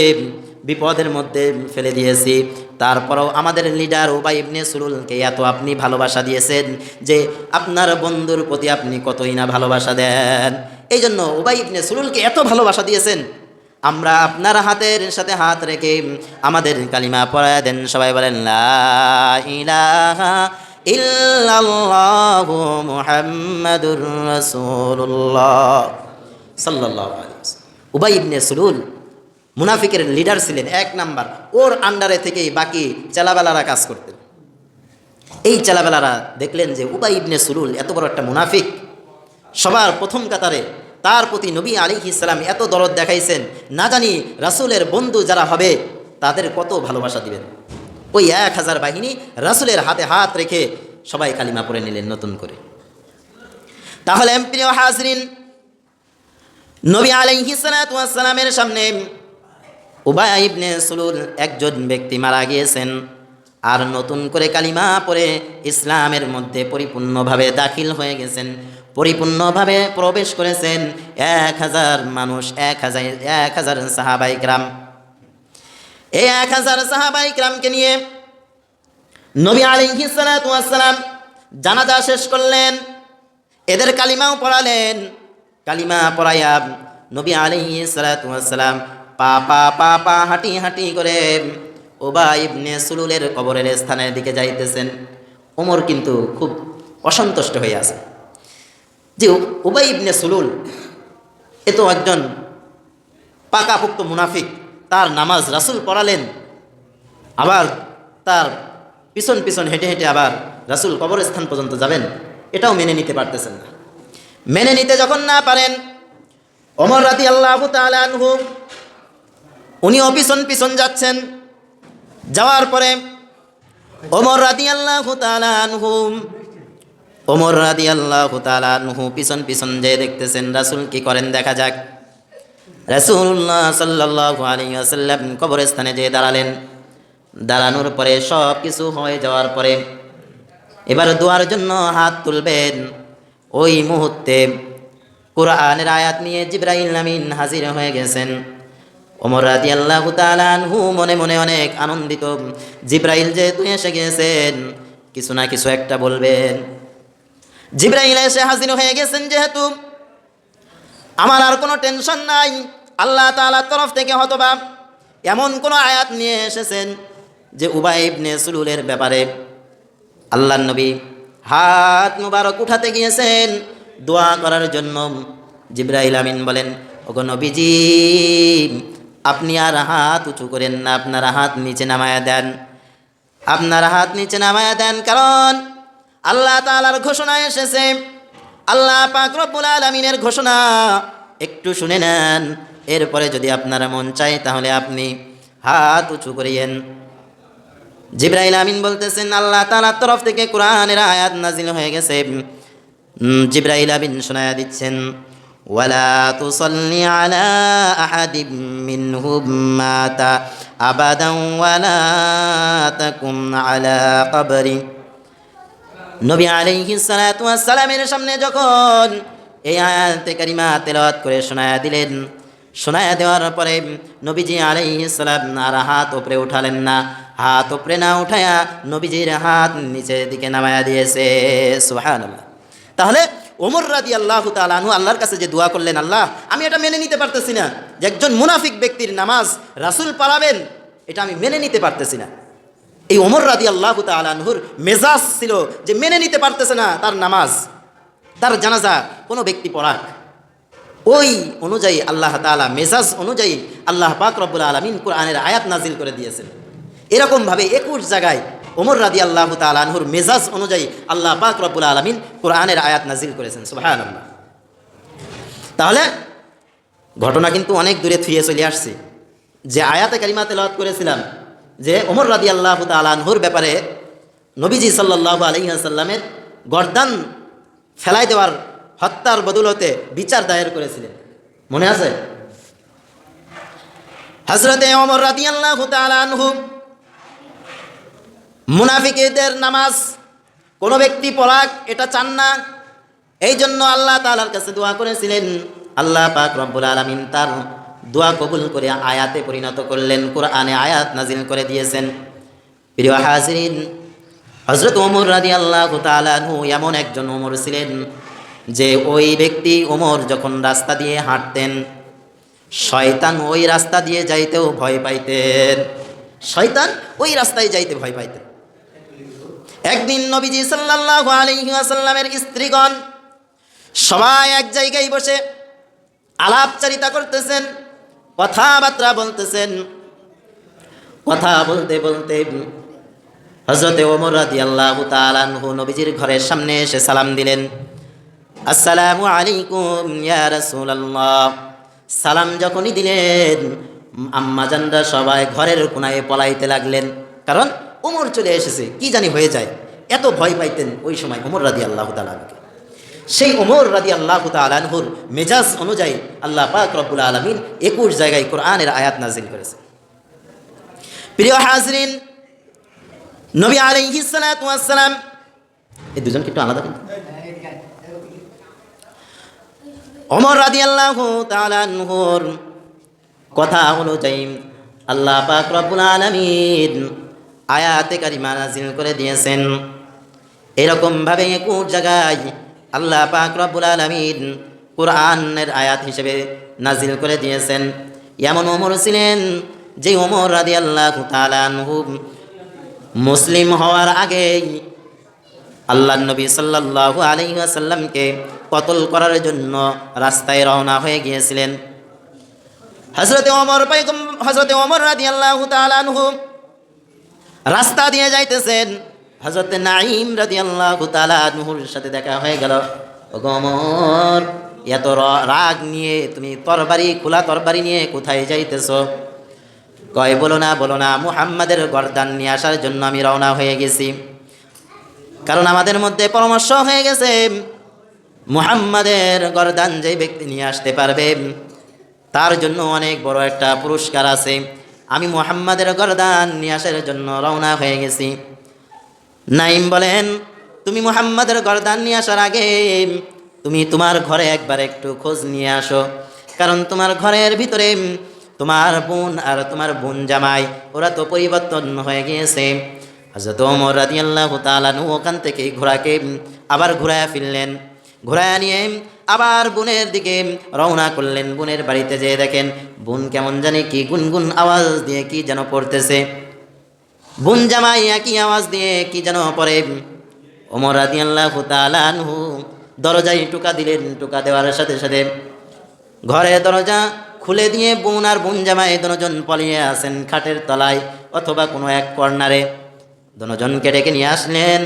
A: বিপদের মধ্যে ফেলে দিয়েছি, তারপরেও আমাদের লিডার উবাই ইবনে সুলুলকে এত আপনি ভালোবাসা দিয়েছেন যে আপনার বন্ধুর প্রতি আপনি কতই না ভালোবাসা দেন। এই জন্য উবাই ইবনে সুলুলকে এত ভালোবাসা দিয়েছেন, আমরা আপনার হাতের সাথে হাত রেখে আমাদের কালিমা পড়ায় দেন। সবাই বলেন লা ইলাহা ইল্লাল্লাহু মুহাম্মাদুর রাসূলুল্লাহ সাল্লাল্লাহু আলাইহি ওয়াসাল্লাম। উবাই ইবনে সুলুল মুনাফিকের লিডার ছিলেন, 1 নাম্বার। ওর আন্ডারে থেকেই বাকি চেলাবেলারা কাজ করতেন। এই চেলাবেলারা দেখলেন যে উবাই ইবনে সুলুল এত বড় একটা মুনাফিক, সবার প্রথম কাতারে, তার প্রতি নবী আলাইহিস সালাম এত দরদ দেখাইছেন, না জানি রাসূলের বন্ধু যারা হবে তাদের কত ভালোবাসা দিবেন। ওই 1000 বাহিনী রাসূলের হাতে হাত রেখে সবাই কালিমা পড়ে নিলেন নতুন করে। তাহলে প্রিয় হাজরিন, নবী আলাইহিস সালাতু ওয়াস সালামের সামনে উবাই ইবনে সুলুল একজন ব্যক্তি মারা গিয়েছেন, আর নতুন করে কালিমা পড়ে ইসলামের মধ্যে পরিপূর্ণভাবে দাখিল হয়ে গেছেন, পরিপূর্ণভাবে প্রবেশ করেছেন 1000 মানুষ, 1000 সাহাবায়ে কেরাম। এই 1000 সাহাবায়ে কেরামকে নিয়ে নবী আলাইহিস সালাতু ওয়াস সালাম জানাজা শেষ করলেন, এদের কালিমাও পড়ালেন। কালিমা পড়াইয়া নবী আলাইহিস সালাতু ওয়াস সালাম পা পা পা পা হাঁটি হাঁটি করে উবাই ইবনে সুলুলের কবরের স্থানের দিকে যাইতেছেন। ওমর কিন্তু খুব অসন্তুষ্ট হয়ে আছে যে উবাই ইবনে সুলুল এ তো একজন পাকাপোক্ত মুনাফিক, তার নামাজ রাসূল পড়ালেন, আবার তার পিছন পিছন হেঁটে হেঁটে আবার রাসূল কবরস্থান পর্যন্ত যাবেন, এটাও মেনে নিতে পারতেছেন না। মেনে নিতে যখন না পারেন, ওমর রাদিয়াল্লাহু তাআলা আনহু উনিও পিছন পিছন যাচ্ছেন। যাওয়ার পরে ওমর রাদিয়াল্লাহু তাআলা আনহু পিছন পিছন যেয়ে দেখতেছেন রাসূল কি করেন দেখা যাক। রাসূলুল্লাহ সাল্লাল্লাহু আলাইহি ওয়াসাল্লাম কবরস্থানে যেয়ে দাঁড়ালেন। দাঁড়ানোর পরে সব কিছু হয়ে যাওয়ার পরে এবার দোয়ার জন্য হাত তুলবেন। ওই মুহূর্তে কোরআনের আয়াত নিয়ে জিবরাইল আমিন হাজির হয়ে গেছেন। ওমর রাদিয়াল্লাহু তাআলা আনহু মনে মনে অনেক আনন্দিত, জিবরাইল যেহেতু এসে গেছেন কিছু না কিছু একটা বলবেন। জিবরাইল এসে হাজির হয়ে গেছেন যেহেতু আমার আর কোনো টেনশন নাই। আল্লাহ তাআলার তরফ থেকে হয়তোবা এমন কোনো আয়াত নিয়ে এসেছেন যে উবাই ইবনে সুলুলের ব্যাপারে আল্লাহর নবী হাত মুবারক উঠাতে গিয়েছেন দোয়া করার জন্য। জিবরাইল আমিন বলেন, ওগো নবীজি, আপনি আর হাত উঁচু করেন না, আপনার হাত নিচে নামায়া দেন, আপনার হাত নিচে নামায়া দেন, কারণ আল্লাহ তাআলার ঘোষণা এসেছে, আল্লাহ পাক রব্বুল আলামিনের ঘোষণা, একটু শুনে নেন, এরপরে যদি আপনার মন চায় তাহলে আপনি হাত উঁচু করিয়েন। জিবরাইল আমিন বলতেছেন আল্লাহ তাআলার তরফ থেকে কোরআনের আয়াত নাজিল হয়ে গেছে। জিবরাইল আমিন শোনায়া দিচ্ছেন, ওয়ালা তুসাল্লি আলা আহাদিম মিনহুম মাতা আবাদান ওয়ালা তাকুম আলা কবরি। নবী আলাইহিস সালাতু ওয়াস সালামের সামনে যখন এই আয়াতে কারিমা তেলাওয়াত করে শোনায়া দিলেন, শোনায়া দেওয়ার পরে নবীজি আলাইহিস সালাম আর হাত উপরে উঠালেন না, হাত উপরে না উঠায়া নবীজির হাত নিচের দিকে নামায়া দিয়েছে। সুবহানাল্লাহ। তাহলে ওমর রাদিয়াল্লাহু তাআলা আনহু আল্লাহর কাছে যে দোয়া করলেন, আল্লাহ আমি এটা মেনে নিতে পারতেছি না যে একজন মুনাফিক ব্যক্তির নামাজ রাসূল পড়াবেন, এটা আমি মেনে নিতে পারতেছি না। এই ওমর রাদিয়াল্লাহু তাআলা আনহুর মেজাজ ছিল যে মেনে নিতে পারতেছে না তার নামাজ, তার জানাজা কোনো ব্যক্তি পড়াক। ওই অনুযায়ী আল্লাহ তাআলা মেজাজ অনুযায়ী আল্লাহ পাক রব্বুল আলামিন কোরআনের আয়াত নাজিল করে দিয়েছেন। এরকমভাবে 21 জায়গায় ওমর রাদিয়াল্লাহু তাআলা আনহুর মেজাজ অনুযায়ী আল্লাহ পাক রব্বুল আলামিন কোরআনের আয়াত নাজিল করেছেন। সুবহানাল্লাহ। তাহলে ঘটনা কিন্তু অনেক দূরে থুয়ে চলে আসছে। যে আয়াতে কারিমা তেলাওয়াত করেছিলাম যে ওমর রাদিয়াল্লাহু তাআলা আনহুর ব্যাপারে নবীজি সাল্লাল্লাহু আলাইহি ওয়াসাল্লামের গর্দান ফেলাই দেওয়ার হত্যার বদৌলতে বিচার দায়ের করেছিলেন, মনে আছে? হযরতে ওমর রাদিয়াল্লাহু তাআলা আনহু মুনাফিকদের নামাজ কোনো ব্যক্তি পড়াক এটা চান না, এই জন্য আল্লাহ তাআলার কাছে দোয়া করেছিলেন। আল্লাহ পাক রব্বুল আলামিন তার দোয়া কবুল করে আয়াতে পরিণত করলেন, কোরআনে আয়াত নাজিল করে দিয়েছেন। প্রিয় হাজিরিন, হযরত ওমর রাদিয়াল্লাহু তাআলা আনহু এমন একজন ওমর ছিলেন যে ওই ব্যক্তি ওমর যখন রাস্তা দিয়ে হাঁটতেন, শয়তান ওই রাস্তা দিয়ে যাইতেও ভয় পাইতেন, শয়তান ওই রাস্তায় যাইতে ভয় পাইতেন। একদিন নবীজি সাল্লাল্লাহু আলাইহি ওয়াসাল্লামের স্ত্রীগণ সবাই এক জায়গায় বসে আলাপচারিতা করতেছেন, কথাবার্তা বলতেছেন। কথা বলতে বলতে হযরতে ওমর রাদিয়াল্লাহু তাআলা আনহু নবীজির ঘরের সামনে এসে সালাম দিলেন, আসসালামু আলাইকুম ইয়া রাসূলুল্লাহ। সালাম যখনই দিলেন আম্মাজানরা সবাই ঘরের কোনায় পলাইতে লাগলেন, কারণ ওমর চলে এসেছে, কি জানি হয়ে যায়। এত ভয় পাইতেন ওই সময় ওমর রাদিয়াল্লাহু তাআলা আনহুকে। সেই ওমর রাদিয়াল্লাহু তাআলা আনহুর মেজাজ অনুযায়ী আল্লাহ পাক রব্বুল আলামিন 21 জায়গায় কোরআনের আয়াত নাজিল করেছে। প্রিয় হাজরিন, নবী আলাইহিস সালাতু ওয়াস সালাম, এই দুজন কি একটু আলাদা কিন্তু? ওমর রাদিয়াল্লাহু তাআলা আনহুর কথা অনুযায়ী আল্লাহ পাক রব্বুল আলামিন আয়াতে কারিমা নাজিল করে দিয়েছেন। এরকম ভাবে 21 জায়গায় আল্লাহ পাক রব্বুল আলামিন কোরআনের আয়াত হিসেবে নাজিল করে দিয়েছেন। এমন ওমর ছিলেন যে ওমর রাদিয়াল্লাহু তাআলা আনহু মুসলিম হওয়ার আগেই আল্লাহর নবী সাল্লাল্লাহু আলাইহি ওয়াসাল্লামকে কতল করার জন্য রাস্তায় রওনা হয়ে গিয়েছিলেন। হযরতে ওমর রাদিয়াল্লাহু তাআলা আনহু রাস্তা দিয়ে যাইতেছেন, হযরতে নাঈম রাদিয়াল্লাহু তাআলা আনহুর সাথে দেখা হয়ে গেল। ওগো ওমর, এত রাগ নিয়ে তুমি তরবারি, খোলা তরবারি নিয়ে কোথায় যাইতেছো? কয়, বলো না, মুহাম্মাদের গর্দান নিয়ে আসার জন্য আমি রওনা হয়ে গেছি। কারণ আমাদের মধ্যে পরামর্শ হয়ে গেছে মুহাম্মাদের গর্দান যে ব্যক্তি নিয়ে আসতে পারবে তার জন্য অনেক বড় একটা পুরস্কার আছে। আমি মুহাম্মাদের গর্দান নিয়ে আসার জন্য রওনা হয়ে গেছি। নাঈম বলেন, তুমি মুহাম্মাদের গর্দান নিয়ে আসার আগে তুমি তোমার ঘরে একবার একটু খোঁজ নিয়ে আসো, কারণ তোমার ঘরের ভিতরে তোমার বোন আর তোমার বোন জামাই ওরা তো পরিবর্তন হয়ে গিয়েছে। হযরত ওমর রাদিয়াল্লাহু তাআলা আনহু ওখান থেকে ঘোড়াকে আবার ঘুরায়া ফিরলেন, ঘোড়ায়া নিয়ে আবার বোনের দিকে রওনা করলেন। বোনের বাড়িতে যেয়ে দেখেন বোন কেমন জানি কি গুনগুন আওয়াজ দিয়ে কি যেন পড়তেছে, বোন জামাই একই আওয়াজ দিয়ে কি যেন পড়ে। ওমর রাদিয়াল্লাহু তাআলা আনহু দরজায় টোকা দিলেন, টোকা দেওয়ার সাথে সাথে ঘরের দরজা খুলে দিয়ে বোন আর বোন জামাই দুজন পলিয়ে আছেন খাটের তলায় অথবা কোনো এক কর্নারে। দুজনকে ডেকে নিয়ে আসলেন,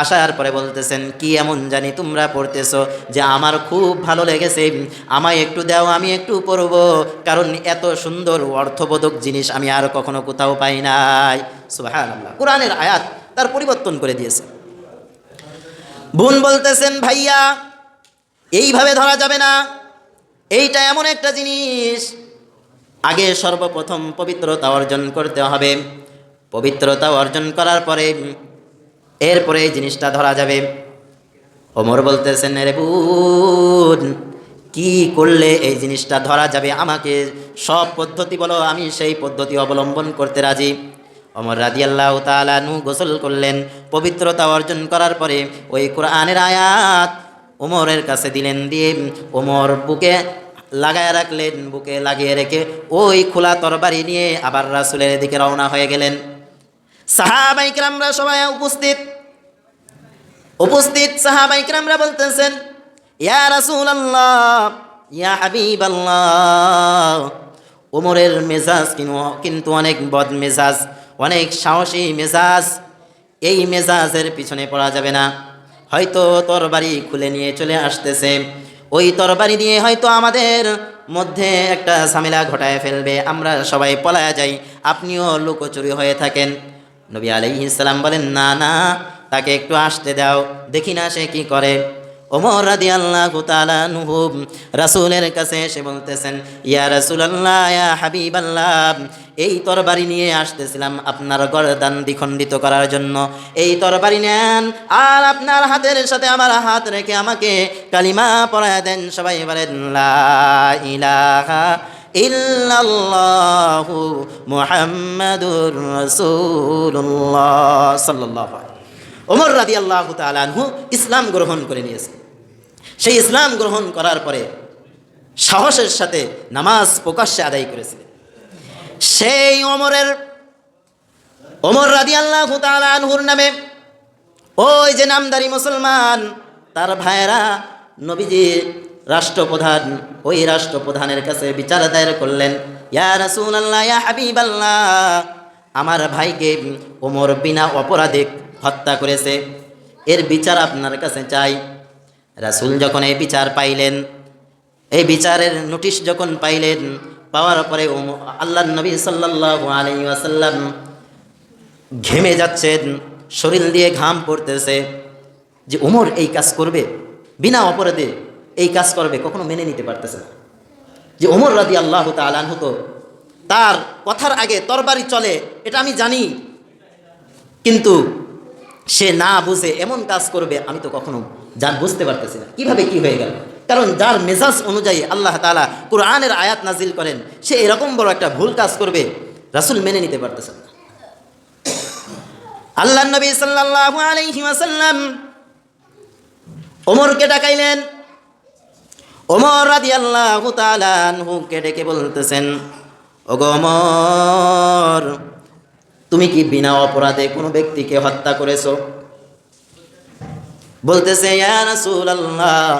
A: আসার পরে বলতেছেন কি এমন জানি তোমরা পড়তেছো যে আমার খুব ভালো লেগেছে, আমায় একটু দাও আমি একটু পড়ব, কারণ এত সুন্দর অর্থবোধক জিনিস আমি আর কখনো কোথাও পাই নাই। সুবহানাল্লাহ, কোরআনের আয়াত তার পরিবর্তন করে দিয়েছে। বোন বলতেছেন ভাইয়া এইভাবে ধরা যাবে না, এইটা এমন একটা জিনিস আগে সর্বপ্রথম পবিত্রতা অর্জন করতে হবে, পবিত্রতা অর্জন করার পরে এরপরে এই জিনিসটা ধরা যাবে। ওমর বলতেছেন রে বোন কি করলে এই জিনিসটা ধরা যাবে, আমাকে সব পদ্ধতি বলো, আমি সেই পদ্ধতি অবলম্বন করতে রাজি। ওমর রাদিয়াল্লাহু তাআলা আনহু গোসল করলেন, পবিত্রতা অর্জন করার পরে ওই কোরআনের আয়াত ওমরের কাছে দিলেন, দিয়ে ওমর বুকে লাগায় রাখলেন, বুকে লাগিয়ে রেখে ওই খোলা তরবারি নিয়ে আবার রাসূলের দিকে রওনা হয়ে গেলেন। সাহাবায়ে কিরামরা সবাই উপস্থিত সাহাবায়ে কিরামরা বলতেছেন ইয়া রাসূলুল্লাহ ইয়া হাবিবাল্লাহ, ওমরের মেজাজ কিন্তু অনেক বদ মেজাজ, অনেক সাহসী মেজাজ, এই মেজাজের পিছনে পড়া যাবে না। হয়তো তরবারি খুলে নিয়ে চলে আসতেছে, ওই তরবারি দিয়ে হয়তো আমাদের মধ্যে একটা ঝামেলা ঘটায় ফেলবে, আমরা সবাই পলায়া যাই, আপনিও লুকোচুরি হয়ে থাকেন। নবী আলাইহিস সালাম বলেন না না, তাকে একটু আসতে দাও, দেখি না সে কি করে। ওমর রাদিয়াল্লাহু তাআলা আনহু রাসূলের কাছে এসে বলতেছেন ইয়া রাসূলুল্লাহ ইয়া হাবিবাল্লাহ, এই তরবারি নিয়ে আসতেছিলাম আপনার গর্দান দ্বিখণ্ডিত করার জন্য, এই তরবারি নেন আর আপনার হাতের সাথে আমার হাত রেখে আমাকে কালিমা পড়ায় দেন। সবাই বলেন লা ইলাহা ইল্লাল্লাহু মুহাম্মাদুর রাসূলুল্লাহ সাল্লাল্লাহু আলাইহি। ওমর রাদিয়াল্লাহু তাআলা আনহু ইসলাম গ্রহণ করে নিয়েছেন। সেই ইসলাম গ্রহণ করার পরে সাহসের সাথে নামাজ প্রকাশ্যে আদায় করেছিলেন। সেই ওমর রাদিয়াল্লাহু তাআলা আনহুর নামে ওই যে নামদারি মুসলমান তার ভাইয়েরা নবীজি রাষ্ট্রপ্রধান, ওই রাষ্ট্রপ্রধানের কাছে বিচার দায়ের করলেন ইয়া রাসূলুল্লাহ ইয়া হাবিবাল্লাহ, আমার ভাইকে ওমর বিনা অপরাধে হত্যা করেছে, এর বিচার আপনার কাছে চাই। রাসূল যখন এই বিচার পাইলেন, এই বিচারের নোটিশ যখন পাইলেন, পাওয়ার পরে আল্লাহর নবী সাল্লাল্লাহু আলাইহি ওয়াসাল্লাম ঘেমে যাচ্ছেন, শরীর দিয়ে ঘাম পড়তেছে, যে ওমর এই কাজ করবে, বিনা অপরাধে এই কাজ করবে, কখনো মেনে নিতে পারতেছে না। যে ওমর রাদিয়াল্লাহু তাআলা আনহু তো তার কথার আগে তরবারি চলে এটা আমি জানি, কিন্তু সে না বুঝে এমন কাজ করবে আমি তো কখনো বুঝতে পারতেছি না কিভাবে কি হয়ে গেল। কারণ যার মেজাজ অনুযায়ী আল্লাহ তাআলা কোরআনের আয়াত নাজিল করেন, সে এরকম বড় একটা ভুল কাজ করবে রাসূল মেনে নিতে পারতেছেন না। আল্লাহর নবী সাল্লাল্লাহু আলাইহি ওয়াসাল্লাম ওমরকে ডাকাইলেন। ওমর রাদিয়াল্লাহু তাআলা আনহুকে ডেকে বলতেছেন ওগো ওমর, তুমি কি বিনা অপরাধে কোনো ব্যক্তিকে হত্যা করেছো? বলতেছে ইয়া রাসূলুল্লাহ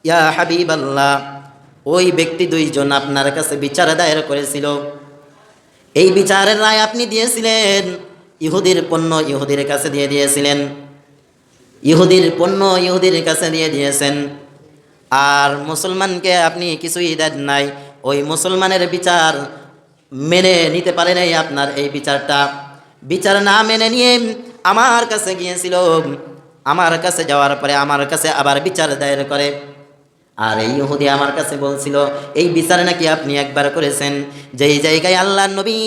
A: ইয়া হাবিবাল্লাহ, ওই ব্যক্তি দুইজন আপনার কাছে বিচার দায়ের করেছিল, এই বিচারের রায় আপনি দিয়েছিলেন, ইহুদির পণ্য ইহুদির কাছে দিয়ে দিয়েছিলেন, ইহুদির পণ্য ইহুদির কাছে দিয়ে দিয়েছেন, আর মুসলমানকে আপনি কিছুই দেন নাই, ওই মুসলমানের বিচার মেনে নিতে পারে নাই। আপনার এই বিচার না মেনে নিয়ে আমার কাছে গিয়েছিল, আমার কাছে যাওয়ার পরে আমার কাছে আবার বিচার দায়ের করে, আর এই ইহুদি আমার কাছে বলছিল এই বিচার নাকি আপনি একবার করেছেন, যেই জায়গায় আল্লাহর নবী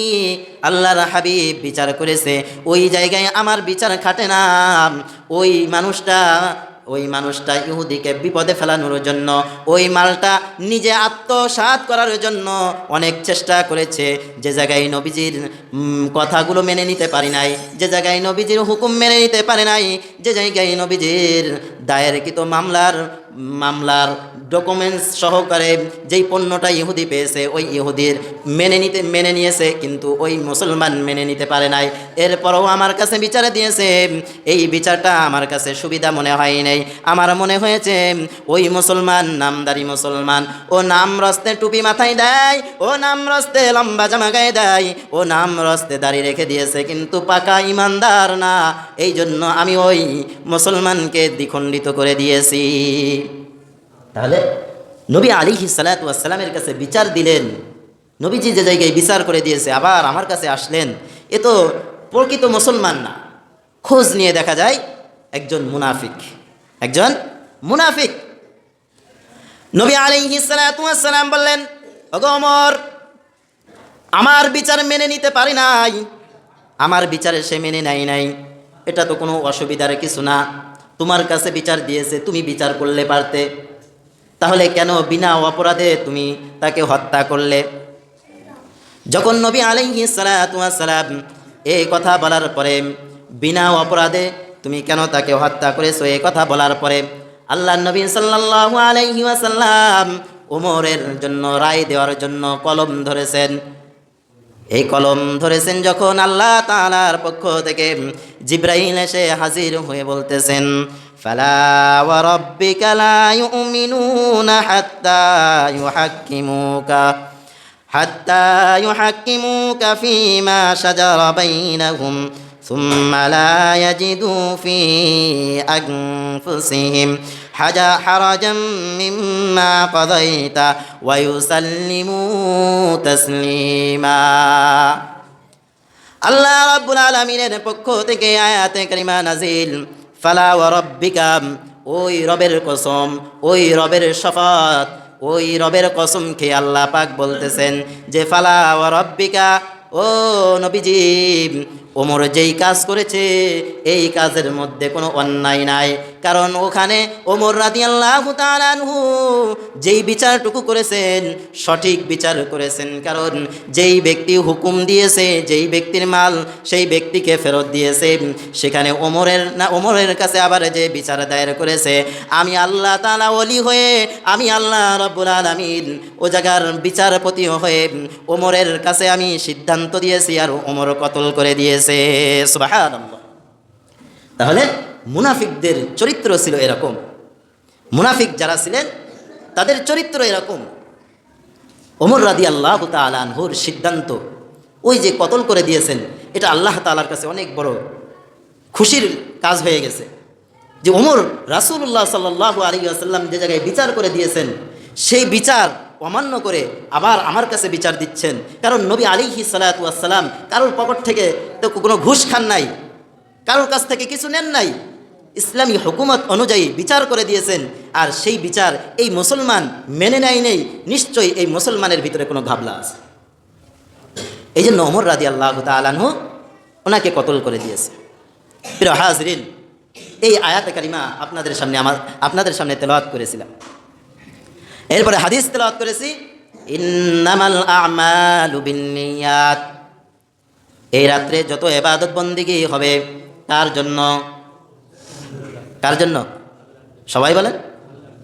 A: আল্লাহর হাবিব বিচার করেছে ওই জায়গায় আমার বিচার খাটে না, ওই মানুষটা ওই মানুষটা ইহুদিকে বিপদে ফেলানোর জন্য, ওই মালটা নিজে আত্মসাৎ করার জন্য অনেক চেষ্টা করেছে। যে জায়গায় নবীজির কথাগুলো মেনে নিতে পারি নাই, যে জায়গায় নবীজির হুকুম মেনে নিতে পারে নাই, যে জায়গায় নবীজির দায়েরকৃত মামলার ডকুমেন্টস সহকারে যেই পণ্যটা ইহুদি পেয়েছে ওই ইহুদির মেনে নিয়েছে, কিন্তু ওই মুসলমান মেনে নিতে পারে নাই। এরপরও আমার কাছে বিচারে দিয়েছে, এই বিচারটা আমার কাছে সুবিধা মনে হয় নাই। আমার মনে হয়েছে ওই মুসলমান নামদারি মুসলমান, ও নাম রস্তে টুপি মাথায় দেয়, ও নাম রস্তে লম্বা জামা গায়ে দেয়, ও নাম রস্তে দাড়ি রেখে দিয়েছে, কিন্তু পাকা ইমানদার না। এই জন্য আমি ওই মুসলমানকে দ্বিখণ্ডিত করে দিয়েছি। তাহলে নবী আলাইহিস সালাতু ওয়াস সালামের কাছে বিচার দিলেন, নবীজি যে জায়গায় বিচার করে দিয়েছে আবার আমার কাছে আসলেন, এ তো প্রকৃত মুসলমান না। খোঁজ নিয়ে দেখা যায় একজন মুনাফিক, একজন মুনাফিক। নবী আলাইহিস সালাতু ওয়াস সালাম বললেন, ওগো ওমর, আমার বিচার মেনে নিতে পারি নাই, আমার বিচারে সে মেনে নাই, এটা তো কোনো অসুবিধার কিছু না। তোমার কাছে বিচার দিয়েছে, তুমি বিচার করলে পারতে, তাহলে কেন বিনা অপরাধে তুমি তাকে হত্যা করলে? যখন নবী আলাইহিস সালাতু ওয়াস সালাম এই কথা বলার পরে, বিনা অপরাধে তুমি কেন তাকে হত্যা করেছো, এই কথা বলার পরে আল্লাহ নবী সাল্লাল্লাহু আলাইহি ওয়াসাল্লাম ওমরের জন্য রায় দেওয়ার জন্য কলম ধরেছেন। এই কলম ধরেছেন যখন আল্লাহ তাআলার পক্ষ থেকে জিবরাইল এসে হাজির হয়ে বলতেছেন, ফালা ওয়া রাব্বিকা লা ইউমিনুনা হাত্তা ইউহাক্কিমুকা ফীমা শাজারা বাইনাহুম সুম্মা লা ইয়াজিদু ফী আনফুসিহিম হারাজাম মিম্মা কাযাইতা ওয়া ইউসাল্লিমু তাসলিমা। আল্লাহ রাব্বুল আলামিনের পক্ষ থেকে আয়াতে কারিমা নাজিল। ফালা ওয়া রাব্বিকা, ওই রবের কসম, ওই রবের শপথ, ওই রবের কসম খেয়ে আল্লাহ পাক বলতেছেন যে ফালা ওয়া রাব্বিকা, ও নবীজি, ওমর যেই কাজ করেছে এই কাজের মধ্যে কোনো অন্যায় নাই। কারণ ওখানে ওমর রাদিয়াল্লাহু তাআলা আনহু যেই বিচারটুকু করেছেন সঠিক বিচার করেছেন। কারণ যেই ব্যক্তি হুকুম দিয়েছে, যেই ব্যক্তির মাল সেই ব্যক্তিকে ফেরত দিয়েছে, সেখানে ওমরের কাছে আবার যে বিচার দায়ের করেছে, আমি আল্লাহ তাআলা ওলি হয়ে, আমি আল্লাহ রাব্বুল আলামিন ও জায়গার বিচারপতি হয়ে ওমরের কাছে আমি সিদ্ধান্ত দিয়েছি আর ওমর কতল করে দিয়েছে। সুবহানাল্লাহ। তাহলে মুনাফিকদের চরিত্র ছিল এরকম, মুনাফিক যারা ছিলেন তাদের চরিত্র এরকম। ওমর রাদিয়াল্লাহু তাআলা আনহুর সিদ্ধান্ত ওই যে কতল করে দিয়েছেন, এটা আল্লাহ তাআলার কাছে অনেক বড় খুশির কাজ হয়ে গেছে যে ওমর রাসূলুল্লাহ সাল্লাল্লাহু আলাইহি ওয়াসাল্লাম যে জায়গায় বিচার করে দিয়েছেন সেই বিচার অমান্য করে আবার আমার কাছে বিচার দিচ্ছেন। কারণ নবী আলাইহিস সালাতু ওয়াস সালাম কারোর পকেট থেকে তো কোনো ঘুষ খান নাই, কারোর কাছ থেকে কিছু নেন নাই, ইসলামী হুকুমত অনুযায়ী বিচার করে দিয়েছেন। আর সেই বিচার এই মুসলমান মেনে নেই, নিশ্চয়ই এই মুসলমানের ভিতরে কোনো ঘাবলা আছে। এই জন্য ওমর রাদিয়াল্লাহু তাআলা আনহু ওনাকে কতল করে দিয়েছে। প্রিয় হাজরিন, এই আয়াতে কারিমা আপনাদের সামনে তেলাওয়াত করেছিলাম। এরপরে হাদিস তেলাওয়াত করেছি, ইন্নামাল আমালু বিন্নিয়াত। এই রাত্রে যত ইবাদত বন্দেগী হবে কার জন্য? কার জন্য? সবাই বলেন,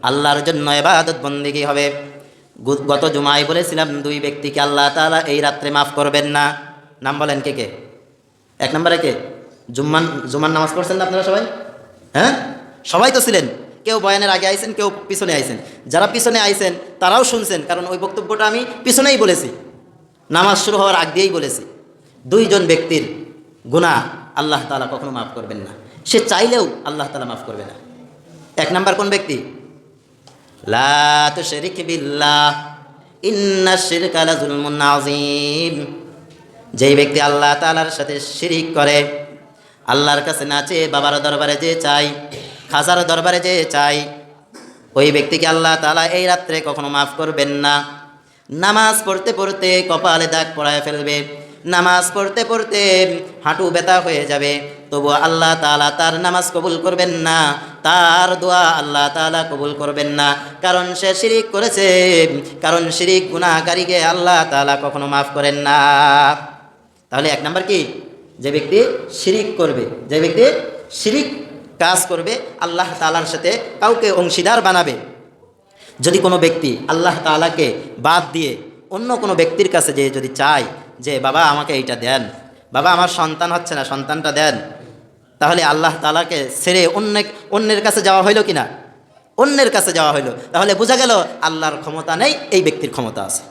A: আল্লাহর জন্য ইবাদত বন্দেগী হবে। গত জুমায় বলেছিলাম দুই ব্যক্তিকে আল্লাহ তাআলা এই রাত্রে মাফ করবেন না। নাম বলেন কে কে? এক নম্বরে কে? জুম্মার নামাজ পড়ছেন না আপনারা সবাই? হ্যাঁ, সবাই তো ছিলেন। কেউ বয়ানের আগে আইছেন, কেউ পিছনে আইছেন। যারা পিছনে আইছেন তারাও শুনছেন, কারণ ওই বক্তব্যটা আমি পিছনেই বলেছি, নামাজ শুরু হওয়ার আগ দিয়েই বলেছি। দুইজন ব্যক্তির গুনাহ আল্লাহ তাআলা কখনো মাফ করবেন না, সে চাইলেও আল্লাহ তাআলা মাফ করবে না। এক নাম্বার কোন ব্যক্তি? লা তুশরিক বিল্লাহ ইন্নাশ শিরকা লাযুলমুন আযীম। যেই ব্যক্তি আল্লাহ তাআলার সাথে শিরিক করে, আল্লাহর কাছে না চেয়ে বাবার দরবারে যে চাই, খাজার দরবারে যে চাই, ওই ব্যক্তিকে আল্লাহ তাআলা এই রাত্রে কখনো মাফ করবেন না। নামাজ পড়তে পড়তে কপালে দাগ পড়ায় ফেলবে, নামাজ পড়তে পড়তে হাঁটু ব্যথা হয়ে যাবে, তবু আল্লাহ তাআলা তার নামাজ কবুল করবেন না, তার দোয়া আল্লাহ তাআলা কবুল করবেন না, কারণ সে শিরিক করেছে। কারণ শিরিক গুনাহকারীকে আল্লাহ তাআলা কখনো মাফ করেন না। তাহলে এক নাম্বার কি, যে ব্যক্তি শিরিক করবে, যে ব্যক্তি শিরিক কাজ করবে, আল্লাহ তাআলার সাথে কাউকে অংশীদার বানাবে। যদি কোনো ব্যক্তি আল্লাহ তাআলাকে বাদ দিয়ে অন্য কোনো ব্যক্তির কাছে যে যদি চায় যে বাবা আমাকে এইটা দেন, বাবা আমার সন্তান হচ্ছে না, সন্তানটা দেন, তাহলে আল্লাহ তাআলাকে ছেড়ে অন্যের কাছে যাওয়া হইল কি না? অন্যের কাছে যাওয়া হইল। তাহলে বোঝা গেল আল্লাহর ক্ষমতা নেই, এই ব্যক্তির ক্ষমতা আছে।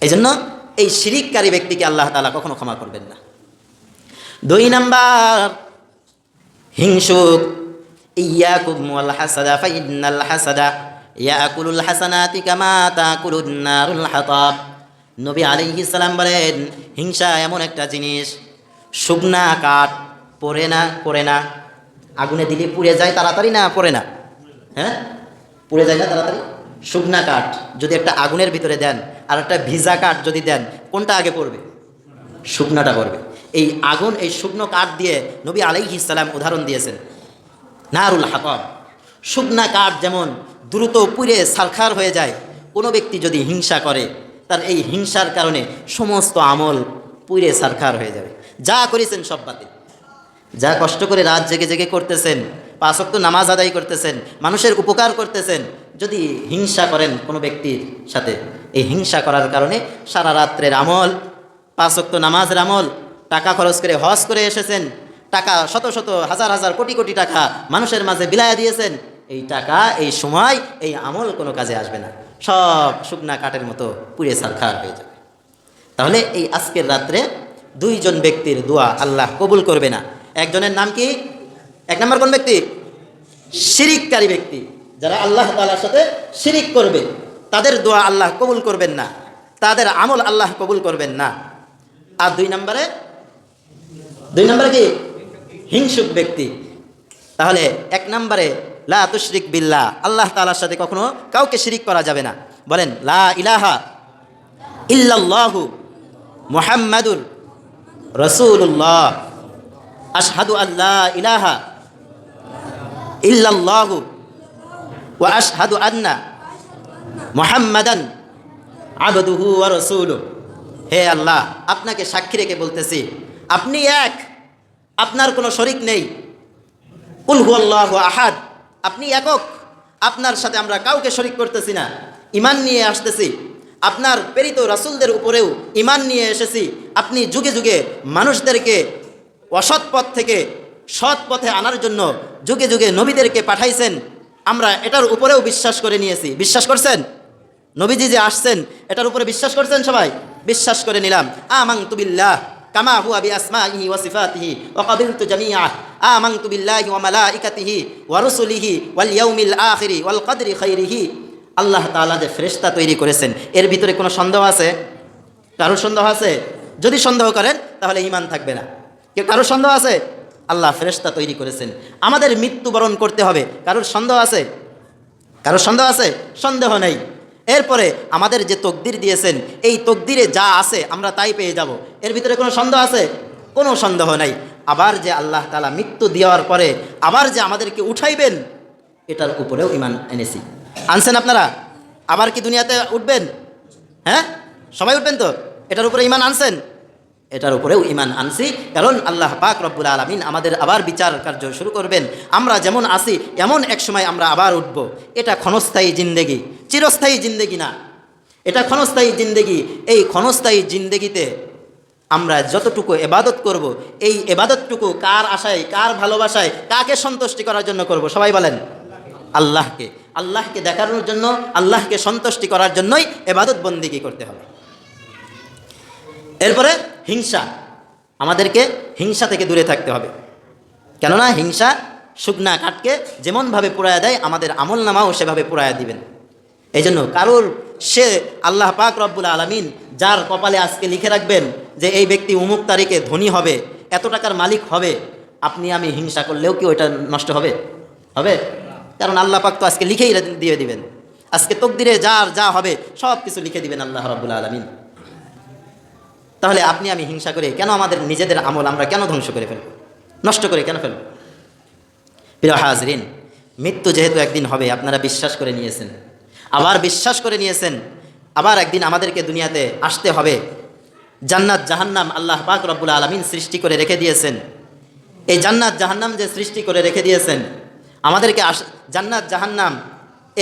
A: এই জন্য এই শিরিককারী ব্যক্তিকে আল্লাহ তাআলা কখনো ক্ষমা করবেন না। 2 নাম্বার, হিংসুক। ইয়াকুম ওয়াল হাসাদা ফাইন্নাল হাসাদা ইয়াকুলুল হাসানাতি কামা তাকুলুন নারুল হাতাব। নবী আলাইহিস সালাম বলেন, হিংসা এমন একটা জিনিস, শুকনা কাঠ পড়ে না, আগুনে দিলে পুড়ে যায় তাড়াতাড়ি না পড়ে না? হ্যাঁ, পুড়ে যায় না তাড়াতাড়ি? শুকনা কাঠ যদি একটা আগুনের ভিতরে দেন আর একটা ভিজা কাঠ যদি দেন, কোনটা আগে পড়বে? শুকনাটা পড়বে। এই আগুন, এই শুকনো কাঠ দিয়ে নবী আলাইহিস সালাম উদাহরণ দিয়েছেন নারুল হাতাব। শুকনা কাঠ যেমন দ্রুত পুড়ে ছারখার হয়ে যায়, কোনো ব্যক্তি যদি হিংসা করে তার এই হিংসার কারণে সমস্ত আমল পুড়ে ছারখার হয়ে যাবে। যা করেছেন সব বাতিল। যা কষ্ট করে রাত জেগে জেগে করতেছেন, 5 ওয়াক্ত নামাজ আদায় করতেছেন, মানুষের উপকার করতেছেন, যদি হিংসা করেন কোনো ব্যক্তির সাথে, এই হিংসা করার কারণে সারা রাত্রের আমল, 5 ওয়াক্ত নামাজের আমল, টাকা খরচ করে হজ করে এসেছেন, টাকা শত শত হাজার হাজার কোটি কোটি টাকা মানুষের মাঝে বিলায়া দিয়েছেন, এই টাকা এই সময় এই আমল কোনো কাজে আসবে না, সব শুকনা কাঠের মতো পুড়ে ছারখার হয়ে যাবে। তাহলে এই আজকের রাত্রে 2 জন ব্যক্তির দোয়া আল্লাহ কবুল করবে না। একজনের নাম কি? 1 নম্বর কোন ব্যক্তি? শিরিককারী ব্যক্তি। যারা আল্লাহ তাআলার সাথে শিরিক করবে তাদের দোয়া আল্লাহ কবুল করবেন না, তাদের আমল আল্লাহ কবুল করবেন না। আর 2 নম্বরে কি? হিংসুক ব্যক্তি। তাহলে 1 নম্বরে লা তুশরিক বিল্লাহ, আল্লাহ তাআলার সাথে কখনো কাউকে শিরিক করা যাবে না। বলেন লা ইলাহা ইল্লাল্লাহু মুহাম্মাদুর রাসূলুল্লাহ, আশহাদু আল্লা ইলাহা ইল্লাল্লাহু ওয়া আশহাদু আন্না মুহাম্মাদান আবদুহু ওয়া রাসূলুহু। হে আল্লাহ, আপনাকে সাক্ষী রেখে বলতেছি, আপনি এক, আপনার কোনো শরিক নেই। কুল হুয়াল্লাহু আহাদ, আপনি একক, আপনার সাথে আমরা কাউকে শরিক করতেছি না। ঈমান নিয়ে আসতেছি, আপনার প্রেরিত রাসূলদের উপরেও ঈমান নিয়ে এসেছি। আপনি যুগে যুগে মানুষদেরকে অসৎ পথ থেকে সৎ পথে আনার জন্য যুগে যুগে নবীদেরকে পাঠাইছেন, আমরা এটার উপরেও বিশ্বাস করে নিয়েছি। বিশ্বাস করছেন? নবীজি যে আসছেন এটার উপরে বিশ্বাস করছেন? সবাই বিশ্বাস করে নিলাম। আমানতু বিল্লাহ কামা হুয়া বিআসমাইহি ওয়া সিফাতিহি ওয়া ক্বাবিলতু জামিআ। আমানতু বিল্লাহি ওয়া মালাইকাতিহি ওয়া রুসুলিহি ওয়াল ইয়াউমিল আখিরি ওয়াল কদরি খাইরিহি। আল্লাহ তাআলা যে ফেরেশতা তৈরি করেছেন, এর ভিতরে কোনো সন্দেহ আছে? কারোর সন্দেহ আছে? যদি সন্দেহ করেন তাহলে ঈমান থাকবে না। কারোর সন্দেহ আছে? আল্লাহ ফেরেশতা তৈরি করেছেন, আমাদের মৃত্যুবরণ করতে হবে। কারোর সন্দেহ আছে? কারোর সন্দেহ আছে? সন্দেহ নেই। এরপরে আমাদের যে তকদির দিয়েছেন, এই তকদিরে যা আছে আমরা তাই পেয়ে যাব। এর ভিতরে কোনো সন্দেহ আছে? কোনো সন্দেহ নাই। আবার যে আল্লাহ তাআলা মৃত্যু দেওয়ার পরে আবার যে আমাদেরকে উঠাইবেন, এটার উপরেও ঈমান এনেছি। আনছেন আপনারা? আবার কি দুনিয়াতে উঠবেন? হ্যাঁ, সবাই উঠবেন তো? এটার উপরে ঈমান আনছেন? এটার উপরেও ঈমান আনছি, কারণ আল্লাহ পাক রব্বুল আলামিন আমাদের আবার বিচার কার্য শুরু করবেন। আমরা যেমন আছি এমন এক সময় আমরা আবার উঠব। এটা ক্ষণস্থায়ী জিন্দেগি, চিরস্থায়ী জিন্দেগি না। এটা ক্ষণস্থায়ী জিন্দেগি। এই ক্ষণস্থায়ী জিন্দেগিতে আমরা যতটুকু ইবাদত করব, এই ইবাদতটুকু কার আশায়, কার ভালোবাসায়, কাকে সন্তুষ্টি করার জন্য করব? সবাই বলেন আল্লাহকে। আল্লাহকে দেখানোর জন্য, আল্লাহকে সন্তুষ্টি করার জন্যই ইবাদত বন্দেগী করতে হবে। এরপরে হিংসা, আমাদেরকে হিংসা থেকে দূরে থাকতে হবে। কেননা হিংসা শুকনা কাঠকে যেমনভাবে পুড়ায়া দেয়, আমাদের আমল নামাও সেভাবে পুড়ায়া দিবেন। এই জন্য কারোর সে আল্লাহ পাক রব্বুল আলামিন যার কপালে আজকে লিখে রাখবেন যে এই ব্যক্তি অমুক তারিখে ধনী হবে, এত টাকার মালিক হবে, আপনি আমি হিংসা করলেও কি ওইটা নষ্ট হবে? হবে? কারণ আল্লাহ পাক তো আজকে লিখেই দিয়ে দিবেন। আজকে তকদিরে যার যা হবে সব কিছু লিখে দিবেন আল্লাহ রব্বুল আলামিন। তাহলে আপনি আমি হিংসা করে কেন আমাদের নিজেদের আমল আমরা কেন ধ্বংস করে ফেলব, নষ্ট করে কেন ফেলব? প্রিয় হাজরিন, মৃত্যু যেহেতু একদিন হবে আপনারা বিশ্বাস করে নিয়েছেন, আবার বিশ্বাস করে নিয়েছেন আবার একদিন আমাদেরকে দুনিয়াতে আসতে হবে। জান্নাত জাহান্নাম আল্লাহ পাক রব্বুল আলামিন সৃষ্টি করে রেখে দিয়েছেন। এই জান্নাত জাহান্নাম যে সৃষ্টি করে রেখে দিয়েছেন, আমাদেরকে জান্নাত জাহান্নাম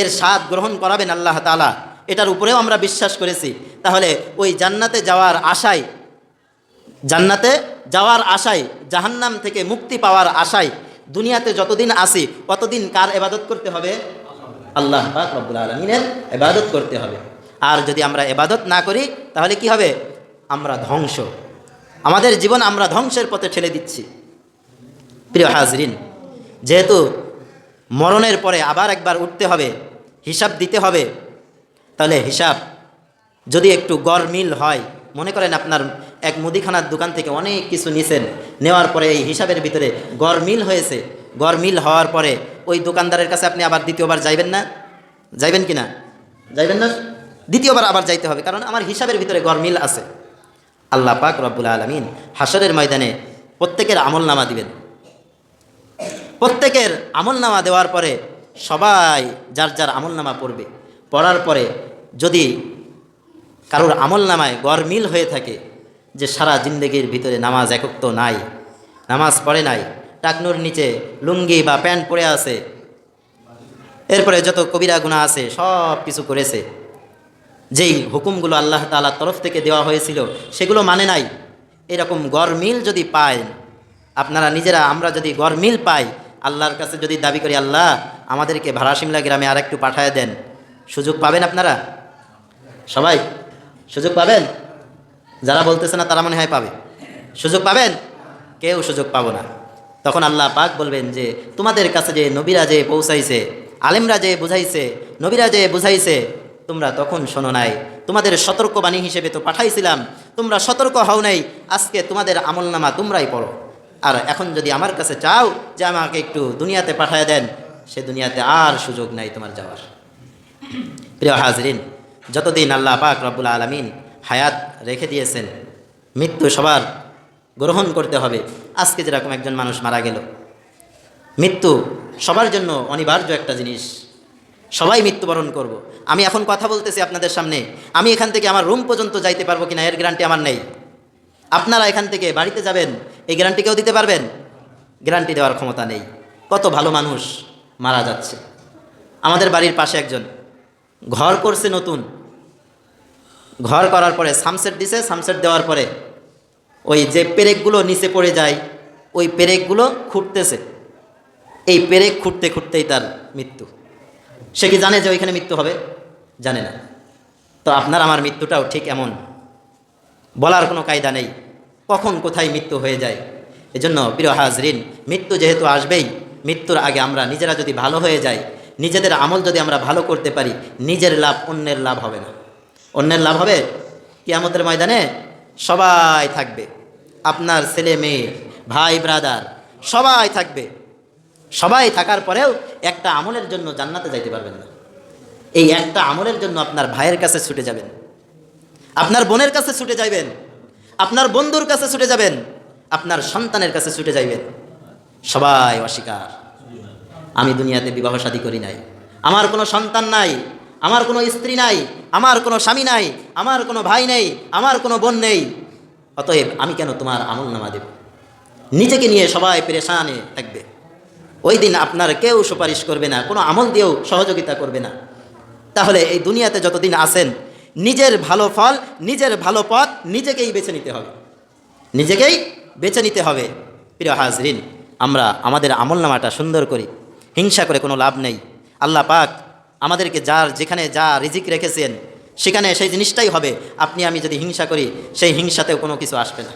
A: এর স্বাদ গ্রহণ করাবেন আল্লাহ তাআলা, এটার উপরেও আমরা বিশ্বাস করেছি। তাহলে ওই জান্নাতে যাওয়ার আশায়, জান্নাতে যাওয়ার আশায়, জাহান্নাম থেকে মুক্তি পাওয়ার আশায় দুনিয়াতে যতদিন আসি ততদিন কার ইবাদত করতে হবে? আল্লাহ পাক রব্বুল আলামিনের ইবাদত করতে হবে। আর যদি আমরা ইবাদত না করি তাহলে কি হবে? আমরা ধ্বংস, আমাদের জীবন আমরা ধ্বংসের পথে ঠেলে দিচ্ছি। প্রিয় হাজরিন, যেহেতু মরণের পরে আবার একবার উঠতে হবে, হিসাব দিতে হবে, তাহলে হিসাব যদি একটু গরমিল হয়, মনে করেন আপনার এক মুদিখানার দোকান থেকে অনেক কিছু নিছেন, নেওয়ার পরে এই হিসাবের ভিতরে গরমিল হয়েছে, গরমিল হওয়ার পরে ওই দোকানদারের কাছে আপনি আবার দ্বিতীয়বার যাইবেন না? যাইবেন কি না? যাইবেন না? দ্বিতীয়বার আবার যাইতে হবে, কারণ আমার হিসাবের ভিতরে গরমিল আছে। আল্লাহ পাক রব্বুল আলামিন হাসরের ময়দানে প্রত্যেকের আমলনামা দিবেন। প্রত্যেকের আমলনামা দেওয়ার পরে সবাই যার যার আমলনামা পড়বে। পড়ার পরে যদি কারোর আমলনামায় গরমিল হয়ে থাকে যে সারা জিন্দেগির ভিতরে নামাজ একক তো নাই, নামাজ পড়ে নাই, টাকনুর নিচে লুঙ্গি বা প্যান্ট পরে আছে, এরপরে যত কবিরা গুনাহ আছে সব কিছু করেছে, যেই হুকুমগুলো আল্লাহ তাআলার তরফ থেকে দেওয়া হয়েছিল সেগুলো মানে নাই, এরকম গরমিল যদি পায় আপনারা নিজেরা, আমরা যদি গরমিল পাই, আল্লাহর কাছে যদি দাবি করি আল্লাহ আমাদেরকে ভাড়াসিমলা গ্রামে আর একটু পাঠায় দেন, সুযোগ পাবেন আপনারা? সবাই সুযোগ পাবেন? যারা বলতেছে না তারা মনে হয় পাবে। সুযোগ পাবেন? কেউ সুযোগ পাবো না। তখন আল্লাহ পাক বলবেন যে তোমাদের কাছে যে নবীরা যে পৌঁছাইছে, আলেমরা যে বুঝাইছে, নবীরা যে বুঝাইছে, তোমরা তখন শোনো নাই, তোমাদের সতর্কবাণী হিসেবে তো পাঠাইছিলাম, তোমরা সতর্ক হও নাই, আজকে তোমাদের আমলনামা তোমরাই পড়ো। আর এখন যদি আমার কাছে চাও যে আমাকে একটু দুনিয়াতে পাঠায় দেন, সে দুনিয়াতে আর সুযোগ নাই তোমার যাওয়ার। প্রিয় হাজরিন, যতদিন আল্লাহ পাক রব্বুল আলামিন হায়াত রেখে দিয়েছেন, মৃত্যু সবার গ্রহণ করতে হবে। আজকে যেরকম একজন মানুষ মারা গেল, মৃত্যু সবার জন্য অনিবার্য একটা জিনিস, সবাই মৃত্যুবরণ করব। আমি এখন কথা বলতেছি আপনাদের সামনে, আমি এখান থেকে আমার রুম পর্যন্ত যাইতে পারবো কিনা এর গ্যারান্টি আমার নেই। আপনারা এখান থেকে বাড়িতে যাবেন এই গ্যারান্টি কেউ দিতে পারবেন? গ্যারান্টি দেওয়ার ক্ষমতা নেই। কত ভালো মানুষ মারা যাচ্ছে। আমাদের বাড়ির পাশে একজন ঘর করছে, নতুন ঘর করার পরে সামসেট দিছে, সামসেট দেওয়ার পরে ওই যে পেরেকগুলো নিচে পড়ে যায়, ওই পেরেকগুলো খুঁড়তেছে, এই পেরেক খুঁড়তে খুঁড়তেই তার মৃত্যু। সে কি জানে যে ওইখানে মৃত্যু হবে? জানে না। তো আপনার আমার মৃত্যুটাও ঠিক এমন, বলার কোনো কায়দা নেই কখন কোথায় মৃত্যু হয়ে যায়। এজন্য প্রিয় হাজরিন, মৃত্যু যেহেতু আসবেই, মৃত্যুর আগে আমরা নিজেরা যদি ভালো হয়ে যাই, নিজেদের আমল যদি আমরা ভালো করতে পারি, নিজের লাভ, অন্যের লাভ হবে না। অন্যের লাভ হবে কিয়ামতের ময়দানে সবাই থাকবে, আপনার ছেলে মেয়ে ভাই ব্রাদার সবাই থাকবে। সবাই থাকার পরেও একটা আমলের জন্য জান্নাতে যাইতে পারবেন না। এই একটা আমলের জন্য আপনার ভাইয়ের কাছে ছুটে যাবেন, আপনার বোনের কাছে ছুটে যাবেন, আপনার বন্ধুর কাছে ছুটে যাবেন, আপনার সন্তানের কাছে ছুটে যাইবেন। সবাই অস্বীকার, আমি দুনিয়াতে বিবাহ শাদী করি নাই, আমার কোনো সন্তান নাই, আমার কোনো স্ত্রী নাই, আমার কোনো স্বামী নাই, আমার কোনো ভাই নেই, আমার কোনো বোন নেই, অতএব আমি কেন তোমার আমলনামা দেব? নিজেকে নিয়ে সবাই পেরেশানে থাকবে। ওই দিন আপনার কেউ সুপারিশ করবে না, কোনো আমল দিয়েও সহযোগিতা করবে না। তাহলে এই দুনিয়াতে যতদিন আছেন, নিজের ভালো ফল, নিজের ভালো পথ নিজেকেই বেছে নিতে হবে, নিজেকেই বেছে নিতে হবে। প্রিয় হাজরিন, আমরা আমাদের আমলনামাটা সুন্দর করি, হিংসা করে কোনো লাভ নেই। আল্লাহ পাক আমাদেরকে যার যেখানে যা রিজিক রেখেছেন সেখানে সেই জিনিসটাই হবে। আপনি আমি যদি হিংসা করি, সেই হিংসাতেও কোনো কিছু আসবে না।